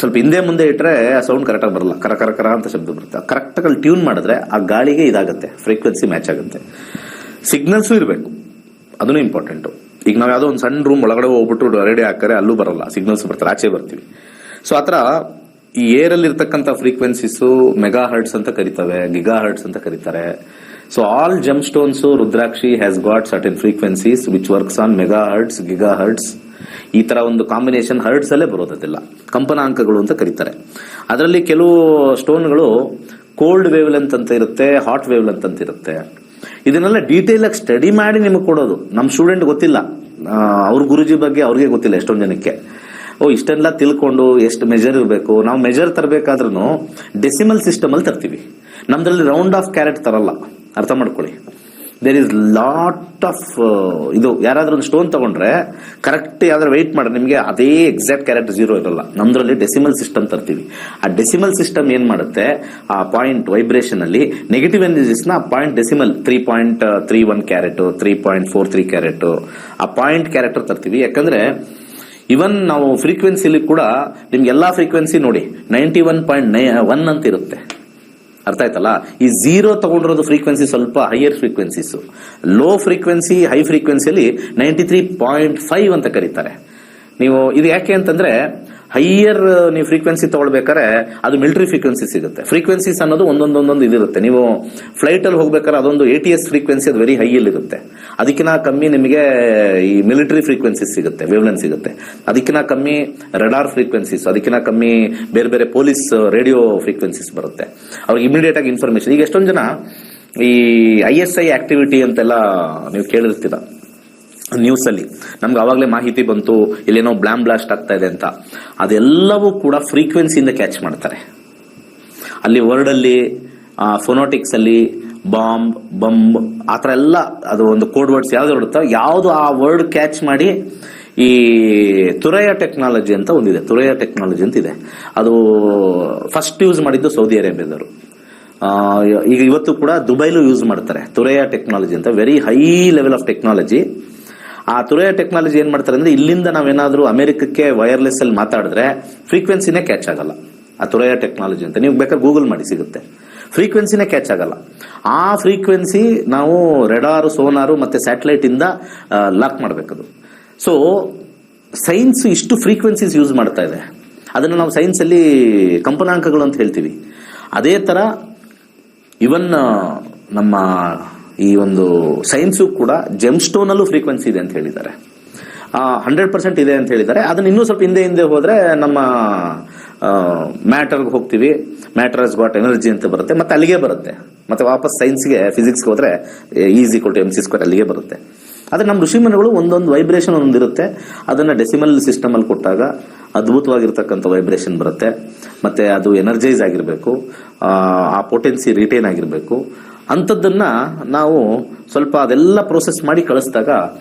ಸ್ವಲ್ಪ ಹಿಂದೆ ಮುಂದೆ ಇಟ್ರೆ ಆ ಸೌಂಡ್ ಕರೆಕ್ಟಾಗಿ ಬರಲ್ಲ, ಕರ ಅಂತ ಶಬ್ದ ಬರುತ್ತೆ. ಕರೆಕ್ಟಾಗಿ ಟ್ಯೂನ್ ಮಾಡಿದ್ರೆ ಆ ಗಾಳಿಗೆ ಇದಾಗುತ್ತೆ, ಫ್ರೀಕ್ವೆನ್ಸಿ ಮ್ಯಾಚ್ ಆಗುತ್ತೆ. ಸಿಗ್ನಲ್ಸು ಇರಬೇಕು, ಅದನ್ನು ಇಂಪಾರ್ಟೆಂಟು. ಈಗ ನಾವು ಯಾವುದೋ ಒಂದು ಸಣ್ಣ ರೂಮ್ ಒಳಗಡೆ ಹೋಗ್ಬಿಟ್ಟು ರೇಡಿಯೋ ಹಾಕರೆ ಅಲ್ಲೂ ಬರಲ್ಲ, ಸಿಗ್ನಲ್ಸ್ ಬರ್ತಾರೆ, ಆಚೆ ಬರ್ತೀವಿ. ಸೊ ಆತರ ಈ ಏರ್ ಅಲ್ಲಿ ಇರ್ತಕ್ಕಂಥ ಫ್ರೀಕ್ವೆನ್ಸೀಸು ಮೆಗಾ ಹರ್ಟ್ಸ್ ಅಂತ ಕರೀತವೆ, ಗಿಗಾ ಹರ್ಟ್ಸ್ ಅಂತ ಕರೀತಾರೆ. So all gemstones, rudraksha has got certain frequencies which works on mega hertz, giga hertz. ಈ ತರ ಒಂದು ಕಾಂಬಿನೇಷನ್ ಹರ್ಟ್ಸ್ ಅಲ್ಲೇ ಬರೋದೆಲ್ಲ ಕಂಪನಾಂಕಗಳು ಅಂತ ಕರೀತಾರೆ. ಅದರಲ್ಲಿ ಕೆಲವು ಸ್ಟೋನ್ಗಳು ಕೋಲ್ಡ್ ವೇವ್ ಲೆಂತ್ ಅಂತ ಇರುತ್ತೆ, ಹಾಟ್ ವೇವ್ ಲೆಂತ್ ಅಂತ ಇರುತ್ತೆ. ಇದನ್ನೆಲ್ಲ ಡೀಟೇಲ್ ಆಗಿ ಸ್ಟಡಿ ಮಾಡಿ ನಿಮಗೆ ಕೊಡೋದು. ನಮ್ಮ ಸ್ಟೂಡೆಂಟ್ ಗೊತ್ತಿಲ್ಲ, ಅವ್ರ ಗುರುಜಿ ಬಗ್ಗೆ ಅವ್ರಿಗೆ ಗೊತ್ತಿಲ್ಲ ಎಷ್ಟೊಂದು ಜನಕ್ಕೆ. ಇಷ್ಟೆಲ್ಲ ತಿಳ್ಕೊಂಡು ಎಷ್ಟು ಮೆಜರ್ ಇರಬೇಕು. ನಾವು ಮೆಜರ್ ತರಬೇಕಾದ್ರೂ ಡೆಸಿಮಲ್ ಸಿಸ್ಟಮ್ ಅಲ್ಲಿ ತರ್ತೀವಿ, ನಮ್ದ್ರಲ್ಲಿ ರೌಂಡ್ ಆಫ್ ಕ್ಯಾರೆಟ್ ತರಲ್ಲ. ಅರ್ಥ ಮಾಡ್ಕೊಳ್ಳಿ. ದೇರ್ ಇಸ್ ಲಾಟ್ ಆಫ್ ಇದು. ಯಾರಾದ್ರೂ ಒಂದು ಸ್ಟೋನ್ ತಗೊಂಡ್ರೆ ಕರೆಕ್ಟ್ ಯಾವ್ದಾದ್ರು ವೆಯ್ಟ್ ಮಾಡ್ರೆ ನಿಮಗೆ ಅದೇ ಎಕ್ಸಾಕ್ಟ್ ಕ್ಯಾರೆಟ್ 0 ಇರಲ್ಲ. ನಮ್ದ್ರಲ್ಲಿ ಡೆಸಿಮಲ್ ಸಿಸ್ಟಮ್ ತರ್ತೀವಿ. ಆ ಡೆಸಿಮಲ್ ಸಿಸ್ಟಮ್ ಏನ್ ಮಾಡುತ್ತೆ, ಆ ಪಾಯಿಂಟ್ ವೈಬ್ರೇಷನ್ ಅಲ್ಲಿ ನೆಗೆಟಿವ್ ಎನರ್ಜೀಸ್ ನ ಪಾಯಿಂಟ್ ಡೆಸಿಮಲ್ 3.31 ಕ್ಯಾರೆಟ್, 3.43 ಕ್ಯಾರೆಟ್, ಆ ಪಾಯಿಂಟ್ ಕ್ಯಾರೆಕ್ಟರ್ ತರ್ತೀವಿ. ಯಾಕಂದ್ರೆ ಇವನ್ ನಾವು ಫ್ರೀಕ್ವೆನ್ಸಿಲಿ ಕೂಡ ನಿಮ್ಗೆ ಎಲ್ಲಾ ಫ್ರೀಕ್ವೆನ್ಸಿ ನೋಡಿ 91.1 ಅಂತ ಇರುತ್ತೆ. ಅರ್ಥ ಆಯ್ತಲ್ಲ? ಈ 0 ತಗೊಂಡಿರೋದು ಫ್ರೀಕ್ವೆನ್ಸಿ ಸ್ವಲ್ಪ higher frequencies. Low frequency high ಫ್ರೀಕ್ವೆನ್ಸಿಯಲ್ಲಿ 93.5 ಅಂತ ಕರೀತಾರೆ. ನೀವು ಇದು ಯಾಕೆ ಅಂತಂದ್ರೆ, ಹೈಯರ್ ನೀವು ಫ್ರೀಕ್ವೆನ್ಸಿ ತಗೊಳ್ಬೇಕಾದ್ರೆ ಅದು ಮಿಲಿಟರಿ ಫ್ರೀಕ್ವೆನ್ಸಿ ಸಿಗುತ್ತೆ. ಫ್ರೀಕ್ವೆನ್ಸೀಸ್ ಅನ್ನೋದು ಒಂದೊಂದು ಇದಿರುತ್ತೆ. ನೀವು ಫ್ಲೈಟ್ ಅಲ್ಲಿ ಹೋಗ್ಬೇಕಾದ್ರೆ ಅದೊಂದು ATS ಫ್ರೀಕ್ವೆನ್ಸಿ ಅದು ವೆರಿ ಹೈ ಅಲ್ಲಿ ಇರುತ್ತೆ. ಅದಕ್ಕಿಂತ ಕಮ್ಮಿ ನಿಮಗೆ ಈ ಮಿಲಿಟರಿ ಫ್ರೀಕ್ವೆನ್ಸಿ ಸಿಗುತ್ತೆ, ವೇವ್ಲೆಂತ್ ಸಿಗುತ್ತೆ. ಅದಕ್ಕಿಂತ ಕಮ್ಮಿ ರಡಾರ್ ಫ್ರೀಕ್ವೆನ್ಸೀಸ್, ಅದಕ್ಕಿಂತ ಕಮ್ಮಿ ಬೇರೆ ಬೇರೆ ಪೊಲೀಸ್ ರೇಡಿಯೋ ಫ್ರೀಕ್ವೆನ್ಸೀಸ್ ಬರುತ್ತೆ. ಅವ್ರಿಗೆ ಇಮಿಡಿಯೇಟ್ ಆಗಿ ಇನ್ಫಾರ್ಮೇಶನ್. ಈಗ ಎಷ್ಟೊಂದು ಜನ ಈ ISI ಆಕ್ಟಿವಿಟಿ ಅಂತೆಲ್ಲ ನೀವು ಕೇಳಿರ್ತೀರ ನ್ಯೂಸ್ ಅಲ್ಲಿ, ನಮ್ಗೆ ಅವಾಗಲೇ ಮಾಹಿತಿ ಬಂತು ಇಲ್ಲೇನೋ ಬ್ಲಾಸ್ಟ್ ಆಗ್ತಾ ಇದೆ ಅಂತ. ಅದೆಲ್ಲವೂ ಕೂಡ ಫ್ರೀಕ್ವೆನ್ಸಿಯಿಂದ ಕ್ಯಾಚ್ ಮಾಡ್ತಾರೆ. ಅಲ್ಲಿ ವರ್ಡ್ ಅಲ್ಲಿ, ಫೋನೋಟಿಕ್ಸ್ ಅಲ್ಲಿ ಬಂಬ್ ಆತರ ಎಲ್ಲ ಅದು ಒಂದು ಕೋಡ್ ವರ್ಡ್ಸ್ ಯಾವ್ದು ಇರುತ್ತೋ ಯಾವ್ದು ಆ ವರ್ಡ್ ಕ್ಯಾಚ್ ಮಾಡಿ ಈ ತುರಯ ಟೆಕ್ನಾಲಜಿ ಅಂತ ಒಂದಿದೆ. ತುರಯ ಟೆಕ್ನಾಲಜಿ ಅಂತ ಇದೆ. ಅದು ಫಸ್ಟ್ ಯೂಸ್ ಮಾಡಿದ್ದು ಸೌದಿ ಅರೇಬಿಯಾದವರು. ಈಗ ಇವತ್ತು ಕೂಡ ದುಬೈಲು ಯೂಸ್ ಮಾಡ್ತಾರೆ ತುರಯ ಟೆಕ್ನಾಲಜಿ ಅಂತ. Very high level of technology. ಆ ತುರಯ ಟೆಕ್ನಾಲಜಿ ಏನ್ ಮಾಡ್ತಾರೆ ಅಂದ್ರೆ, ಇಲ್ಲಿಂದ ನಾವೇನಾದ್ರೂ ಅಮೆರಿಕಕ್ಕೆ ವೈರ್ಲೆಸ್ ಅಲ್ಲಿ ಮಾತಾಡಿದ್ರೆ ಫ್ರೀಕ್ವೆನ್ಸಿನೇ ಕ್ಯಾಚ್ ಆಗಲ್ಲ. ಆ ತುರಯ ಟೆಕ್ನಾಲಜಿ ಅಂತ ನೀವು ಬೇಕಾದ್ರೆ ಗೂಗಲ್ ಮಾಡಿ ಸಿಗುತ್ತೆ. ಫ್ರೀಕ್ವೆನ್ಸಿನೇ ಕ್ಯಾಚ್ ಆಗಲ್ಲ. ಆ ಫ್ರೀಕ್ವೆನ್ಸಿ ನಾವು ರೆಡಾರು, ಸೋನಾರು ಮತ್ತೆ ಸ್ಯಾಟಲೈಟ್ ಇಂದ ಲಾಕ್ ಮಾಡಬೇಕದು. ಸೊ ಸೈನ್ಸ್ ಇಷ್ಟು ಫ್ರೀಕ್ವೆನ್ಸೀಸ್ ಯೂಸ್ ಮಾಡ್ತಾ ಇದೆ. ಅದನ್ನ ನಾವು ಸೈನ್ಸ್ ಅಲ್ಲಿ ಕಂಪನಾಂಕಗಳು ಅಂತ ಹೇಳ್ತೀವಿ. ಅದೇ ತರ ಇವನ್ ನಮ್ಮ ಈ ಒಂದು ಸೈನ್ಸು ಕೂಡ ಜೆಮ್ ಸ್ಟೋನ್ ಅಲ್ಲೂ ಫ್ರೀಕ್ವೆನ್ಸಿ ಇದೆ ಅಂತ ಹೇಳಿದ್ದಾರೆ. 100% ಇದೆ ಅಂತ ಹೇಳಿದ್ದಾರೆ. ಅದನ್ನ ಇನ್ನೂ ಸ್ವಲ್ಪ ಹಿಂದೆ ಹೋದ್ರೆ ನಮ್ಮ ಮ್ಯಾಟರ್ಗೆ ಹೋಗ್ತೀವಿ. ಮ್ಯಾಟರ್ ಹಸ್ ಗಾಟ್ ಎನರ್ಜಿ ಅಂತ ಬರುತ್ತೆ, ಮತ್ತೆ ಅಲ್ಲಿಗೆ ಬರುತ್ತೆ. ಮತ್ತೆ ವಾಪಸ್ ಸೈನ್ಸ್ಗೆ, ಫಿಸಿಕ್ಸ್ಗೆ ಹೋದ್ರೆ E=mc² ಅಲ್ಲಿಗೆ ಬರುತ್ತೆ. ಆದ್ರೆ ನಮ್ಮ ಋಷಿಮುನಿಗಳು ಒಂದೊಂದು ವೈಬ್ರೇಷನ್ ಒಂದಿರುತ್ತೆ. ಅದನ್ನ ಡೆಸಿಮಲ್ ಸಿಸ್ಟಮ್ ಅಲ್ಲಿ ಕೊಟ್ಟಾಗ ಅದ್ಭುತವಾಗಿರ್ತಕ್ಕಂಥ ವೈಬ್ರೇಷನ್ ಬರುತ್ತೆ. ಮತ್ತೆ ಅದು ಎನರ್ಜೈಸ್ ಆಗಿರ್ಬೇಕು, ಆ ಪೊಟೆನ್ಸಿ ರಿಟೈನ್ ಆಗಿರ್ಬೇಕು. ಅಂಥದ್ದನ್ನ ನಾವು ಸ್ವಲ್ಪ ಅದೆಲ್ಲ ಪ್ರೋಸೆಸ್ ಮಾಡಿ ಕಳಿಸಿದಾಗ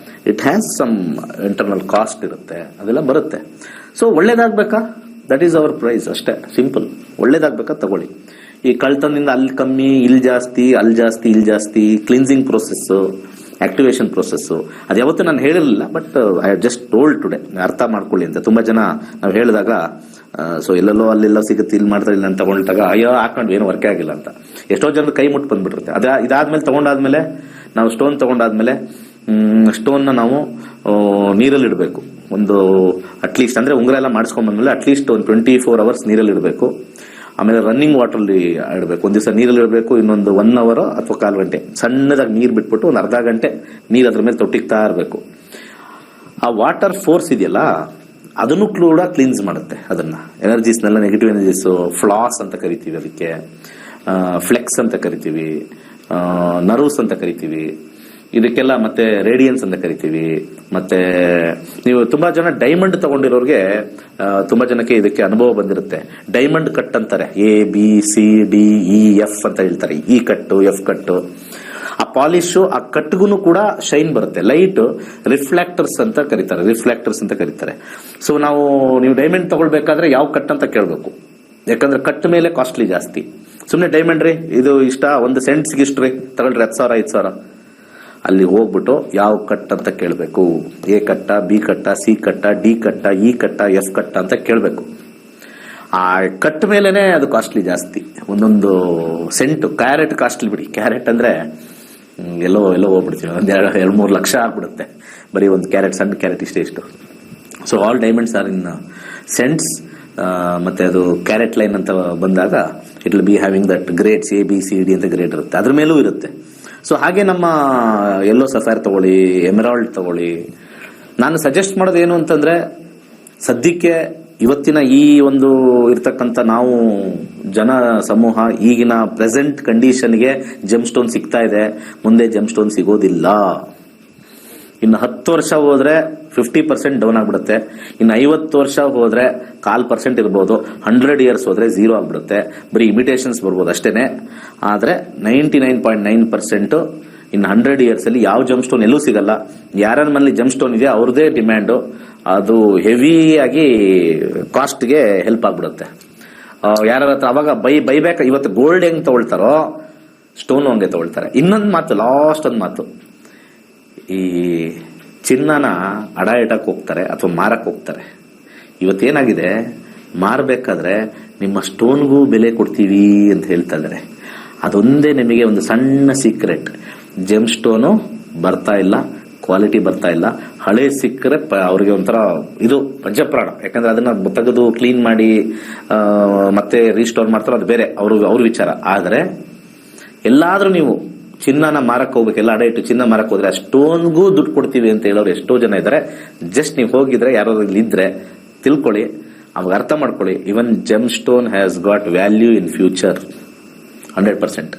it has some internal cost ಇರುತ್ತೆ, ಅದೆಲ್ಲ ಬರುತ್ತೆ. ಸೊ ಒಳ್ಳೇದಾಗ್ಬೇಕಾ, ದಟ್ ಈಸ್ ಅವರ್ ಪ್ರೈಸ್ ಅಷ್ಟೇ, ಸಿಂಪಲ್. ಒಳ್ಳೇದಾಗ್ಬೇಕಾ ತಗೊಳ್ಳಿ. ಈ ಕಳ್ತನದಿಂದ ಅಲ್ಲಿ ಕಮ್ಮಿ, ಇಲ್ಲಿ ಜಾಸ್ತಿ, ಅಲ್ಲಿ ಜಾಸ್ತಿ, ಇಲ್ಲಿ ಜಾಸ್ತಿ, ಕ್ಲಿನ್ಸಿಂಗ್ ಪ್ರೊಸೆಸ್, ಆಕ್ಟಿವೇಶನ್ ಪ್ರೊಸೆಸ್, ಅದು ಯಾವತ್ತೂ ನಾನು ಹೇಳಿರಲಿಲ್ಲ. But I just told today, ಅರ್ಥ ಮಾಡ್ಕೊಳ್ಳಿ ಅಂತ. ತುಂಬಾ ಜನ ನಾವು ಹೇಳಿದಾಗ ಸೊ ಎಲ್ಲೆಲ್ಲೋ ಅಲ್ಲೆಲ್ಲೋ ಸಿಗುತ್ತೆ, ಇಲ್ಲಿ ಮಾಡ್ತಾರೆ, ಇಲ್ಲ ಅಂತ ತಗೊಂಡಾಗ ಅಯ್ಯೋ ಹಾಕೊಂಡ್ವಿ ಏನು ವರ್ಕೇ ಆಗಿಲ್ಲ ಅಂತ ಎಷ್ಟೋ ಜನರು ಕೈ ಮುಟ್ಟು ಬಂದ್ಬಿಟ್ಟಿರುತ್ತೆ. ಇದಾದ್ಮೇಲೆ ತಗೊಂಡಾದ್ಮೇಲೆ ನಾವು ಸ್ಟೋನ್ ತಗೊಂಡಾದ್ಮೇಲೆ ಸ್ಟೋನ್ನ ನಾವು ನೀರಲ್ಲಿ ಇಡಬೇಕು. ಒಂದು ಅಟ್ಲೀಸ್ಟ್ ಅಂದ್ರೆ ಉಂಗುರ ಎಲ್ಲ ಮಾಡಿಸ್ಕೊಂಡ್ ಬಂದ್ಮೇಲೆ ಅಟ್ಲೀಸ್ಟ್ ಒಂದು 24 hours ನೀರಲ್ಲಿ ಇಡಬೇಕು. ಆಮೇಲೆ ರನ್ನಿಂಗ್ ವಾಟರ್ ಅಲ್ಲಿ ಇಡಬೇಕು. ಒಂದ್ ದಿವಸ ನೀರಲ್ಲಿ ಇಡಬೇಕು, ಇನ್ನೊಂದು 1 hour ಅಥವಾ 1/4 ಗಂಟೆ ಸಣ್ಣದಾಗಿ ನೀರು ಬಿಟ್ಬಿಟ್ಟು ಒಂದು ಅರ್ಧ ಗಂಟೆ ನೀರ್ ಅದ್ರ ಮೇಲೆ ತೊಟ್ಟಿಗ್ತಾ ಇರಬೇಕು. ಆ ವಾಟರ್ ಫೋರ್ಸ್ ಇದೆಯಲ್ಲ ಅದನ್ನು ಕೂಡ ಕ್ಲೀನ್ಸ್ ಮಾಡುತ್ತೆ. ಅದನ್ನ ಎನರ್ಜೀಸ್ನೆಲ್ಲ, ನೆಗೆಟಿವ್ ಎನರ್ಜೀಸ್, ಫ್ಲಾಸ್ ಅಂತ ಕರಿತೀವಿ, ಅದಕ್ಕೆ ಫ್ಲೆಕ್ಸ್ ಅಂತ ಕರಿತೀವಿ, ನರ್ವ್ಸ್ ಅಂತ ಕರಿತೀವಿ, ಇದಕ್ಕೆಲ್ಲ ಮತ್ತೆ ರೇಡಿಯನ್ಸ್ ಅಂತ ಕರಿತೀವಿ. ಮತ್ತೆ ನೀವು ತುಂಬಾ ಜನ ಡೈಮಂಡ್ ತಗೊಂಡಿರೋರಿಗೆ ತುಂಬಾ ಜನಕ್ಕೆ ಇದಕ್ಕೆ ಅನುಭವ ಬಂದಿರುತ್ತೆ. ಡೈಮಂಡ್ ಕಟ್ ಅಂತಾರೆ, ABCDEF ಅಂತ ಹೇಳ್ತಾರೆ. E ಕಟ್ಟು, F ಕಟ್ಟು. ಆ ಪಾಲಿಶ್, ಆ ಕಟ್ಗೂ ಕೂಡ ಶೈನ್ ಬರುತ್ತೆ. ಲೈಟ್ ರಿಫ್ಲೆಕ್ಟರ್ಸ್ ಅಂತ ಕರೀತಾರೆ. ಸೊ ನೀವು ಡೈಮಂಡ್ ತಗೊಳ್ಬೇಕಾದ್ರೆ ಯಾವ ಕಟ್ ಅಂತ ಕೇಳಬೇಕು. ಯಾಕಂದ್ರೆ ಕಟ್ ಮೇಲೆ ಕಾಸ್ಟ್ಲಿ ಜಾಸ್ತಿ. ಸುಮ್ನೆ ಡೈಮಂಡ್ ರೀ ಇದು ಇಷ್ಟ, 1 ಸೆಂಟ್ಸ್ಗೆ ಇಷ್ಟ್ರಿ ತಗೊಳ್ರಿ, 10,000 5,000. ಅಲ್ಲಿ ಹೋಗ್ಬಿಟ್ಟು ಯಾವ ಕಟ್ ಅಂತ ಕೇಳಬೇಕು. A ಕಟ್ಟ, B ಕಟ್ಟ, C ಕಟ್ಟ, D ಕಟ್ಟ, E ಕಟ್ಟ, F ಕಟ್ಟ ಅಂತ ಕೇಳಬೇಕು. ಆ ಕಟ್ ಮೇಲೆನೆ ಅದು ಕಾಸ್ಟ್ಲಿ ಜಾಸ್ತಿ. ಒಂದೊಂದು ಸೆಂಟ್, ಕ್ಯಾರೆಟ್ ಕಾಸ್ಟ್ಲಿ ಬಿಡಿ. ಕ್ಯಾರೆಟ್ ಅಂದ್ರೆ ಎಲ್ಲೋ ಹೋಗ್ಬಿಡ್ತೀವಿ, 2-3 ಲಕ್ಷ ಆಗ್ಬಿಡುತ್ತೆ ಬರೀ ಒಂದು ಕ್ಯಾರೆಟ್, ಸಣ್ಣ ಕ್ಯಾರೆಟ್ ಇಷ್ಟು. ಸೊ ಆಲ್ ಡೈಮಂಡ್ಸ್ ಆರ್ ಇನ್ ಸೆಂಟ್ಸ್. ಮತ್ತೆ ಅದು ಕ್ಯಾರೆಟ್ ಲೈನ್ ಅಂತ ಬಂದಾಗ it will be having that grades, ABCD ಅಂತ ಗ್ರೇಡ್ ಇರುತ್ತೆ, ಅದ್ರ ಮೇಲೂ ಇರುತ್ತೆ. ಸೊ ಹಾಗೆ ನಮ್ಮ ಯೆಲ್ಲೋ ಸಫೈರ್ ತಗೊಳ್ಳಿ, ಎಮರಾಲ್ಡ್ ತಗೊಳ್ಳಿ. ನಾನು ಸಜೆಸ್ಟ್ ಮಾಡೋದು ಏನು ಅಂತಂದ್ರೆ, ಸದ್ಯಕ್ಕೆ ಇವತ್ತಿನ ಈ ಒಂದು ಇರ್ತಕ್ಕಂಥ ನಾವು ಜನ ಸಮೂಹ ಈಗಿನ ಪ್ರೆಸೆಂಟ್ ಕಂಡೀಷನ್ಗೆ ಜೆಮ್ ಸ್ಟೋನ್ ಸಿಗ್ತಾ ಇದೆ. ಮುಂದೆ ಜೆಮ್ ಸ್ಟೋನ್ ಸಿಗೋದಿಲ್ಲ. ಇನ್ನು 10 ವರ್ಷ ಹೋದ್ರೆ 50% ಡೌನ್ ಆಗ್ಬಿಡುತ್ತೆ. ಇನ್ನು 50 ವರ್ಷ ಹೋದ್ರೆ 1/4% ಇರ್ಬೋದು. 100 years ಹೋದ್ರೆ 0 ಆಗ್ಬಿಡುತ್ತೆ. ಬರೀ ಇಮಿಟೇಷನ್ಸ್ ಬರ್ಬೋದು ಅಷ್ಟೇನೆ. ಆದ್ರೆ 99.9% ಇನ್ನು 100 years ಅಲ್ಲಿ ಯಾವ ಜಮ್ ಸ್ಟೋನ್ ಎಲ್ಲೂ ಸಿಗಲ್ಲ. ಯಾರ ಮನೇಲಿ ಜಮ್ ಸ್ಟೋನ್ ಇದೆ ಅವ್ರದೇ ಡಿಮ್ಯಾಂಡು. ಅದು ಹೆವಿ ಆಗಿ ಕಾಸ್ಟ್ಗೆ ಹೆಲ್ಪ್ ಆಗ್ಬಿಡುತ್ತೆ. ಯಾರ ಹತ್ರ ಅವಾಗ ಬೈಬೇಕು. ಇವತ್ತು ಗೋಲ್ಡ್ ಹೆಂಗ್ ತಗೊಳ್ತಾರೋ ಸ್ಟೋನ್ ಹಂಗೆ ತಗೊಳ್ತಾರೆ. ಇನ್ನೊಂದು ಮಾತು, ಲಾಸ್ಟ್ ಒಂದು ಮಾತು, ಈ ಚಿನ್ನನ ಅಡ ಇಡಕ್ ಹೋಗ್ತಾರೆ ಅಥವಾ ಮಾರಕ್ ಹೋಗ್ತಾರೆ. ಇವತ್ತೇನಾಗಿದೆ, ಮಾರಬೇಕಾದ್ರೆ ನಿಮ್ಮ ಸ್ಟೋನ್ಗೂ ಬೆಲೆ ಕೊಡ್ತೀವಿ ಅಂತ ಹೇಳ್ತಾ ಇದಾರೆ. ಅದೊಂದೇ ನಿಮಗೆ ಒಂದು ಸಣ್ಣ ಸೀಕ್ರೆಟ್. ಜೆಮ್ ಸ್ಟೋನು ಬರ್ತಾ ಇಲ್ಲ, ಕ್ವಾಲಿಟಿ ಬರ್ತಾ ಇಲ್ಲ. ಹಳೆ ಸಿಕ್ಕರೆ ಅವ್ರಿಗೆ ಒಂಥರ ಇದು ಪಂಚಪ್ರಾಣ. ಯಾಕಂದ್ರೆ ಅದನ್ನ ತೆಗೆದು ಕ್ಲೀನ್ ಮಾಡಿ ಮತ್ತೆ ರೀಸ್ಟೋರ್ ಮಾಡ್ತಾರೋ ಅದು ಬೇರೆ ಅವ್ರ ವಿಚಾರ. ಆದ್ರೆ ಎಲ್ಲಾದ್ರೂ ನೀವು ಚಿನ್ನನ ಮಾರಕ್ ಹೋಗ್ಬೇಕು, ಎಲ್ಲ ಅಡೆ ಇಟ್ಟು ಚಿನ್ನ ಮಾರಕ್ ಹೋದ್ರೆ ಆ ಸ್ಟೋನ್ಗೂ ದುಡ್ಡು ಕೊಡ್ತೀವಿ ಅಂತ ಹೇಳೋರು ಎಷ್ಟೋ ಜನ ಇದ್ದಾರೆ. ಜಸ್ಟ್ ನೀವು ಹೋಗಿದ್ರೆ ಯಾರು ಇಲ್ಲಿದ್ರೆ ತಿಳ್ಕೊಳ್ಳಿ, ಅವಾಗ ಅರ್ಥ ಮಾಡ್ಕೊಳ್ಳಿ. Even gemstone has got value in future 100%.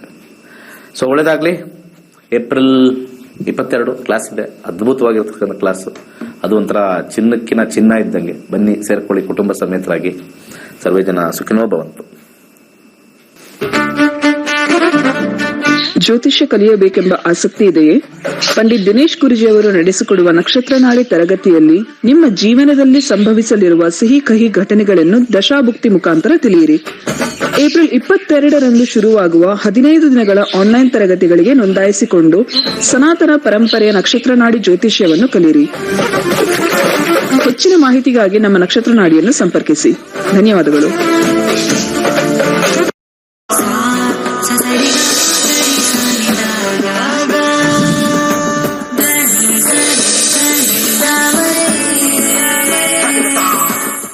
So ಒಳ್ಳೇದಾಗ್ಲಿ. ಏಪ್ರಿಲ್ 22 ಕ್ಲಾಸ್ ಇದೆ, ಅದ್ಭುತವಾಗಿರ್ತಕ್ಕಂಥ ಕ್ಲಾಸ್. ಅದು ಒಂಥರ ಚಿನ್ನಕ್ಕಿನ ಚಿನ್ನ ಇದ್ದಂಗೆ. ಬನ್ನಿ ಸೇರ್ಕೊಳ್ಳಿ ಕುಟುಂಬ ಸಮೇತರಾಗಿ. ಸರ್ವೇ ಜನ ಸುಖಿನೋ ಭವಂತು. ಜ್ಯೋತಿಷ್ಯ ಕಲಿಯಬೇಕೆಂಬ ಆಸಕ್ತಿ ಇದೆಯೇ? ಪಂಡಿತ್ ದಿನೇಶ್ ಗುರೂಜಿ ಅವರು ನಡೆಸಿಕೊಡುವ ನಕ್ಷತ್ರ ನಾಡಿ ತರಗತಿಯಲ್ಲಿ ನಿಮ್ಮ ಜೀವನದಲ್ಲಿ ಸಂಭವಿಸಲಿರುವ ಸಿಹಿ ಕಹಿ ಘಟನೆಗಳನ್ನು ದಶಾಭುಕ್ತಿ ಮುಖಾಂತರ ತಿಳಿಯಿರಿ. ಏಪ್ರಿಲ್ 22ರಂದು ಶುರುವಾಗುವ 15 ದಿನಗಳ ಆನ್ಲೈನ್ ತರಗತಿಗಳಿಗೆ ನೋಂದಾಯಿಸಿಕೊಂಡು ಸನಾತನ ಪರಂಪರೆಯ ನಕ್ಷತ್ರ ನಾಡಿ ಜ್ಯೋತಿಷ್ಯವನ್ನು ಕಲಿಯಿರಿ. ಹೆಚ್ಚಿನ ಮಾಹಿತಿಗಾಗಿ ನಮ್ಮ ನಕ್ಷತ್ರ ನಾಡಿಯನ್ನು ಸಂಪರ್ಕಿಸಿ. ಧನ್ಯವಾದಗಳು.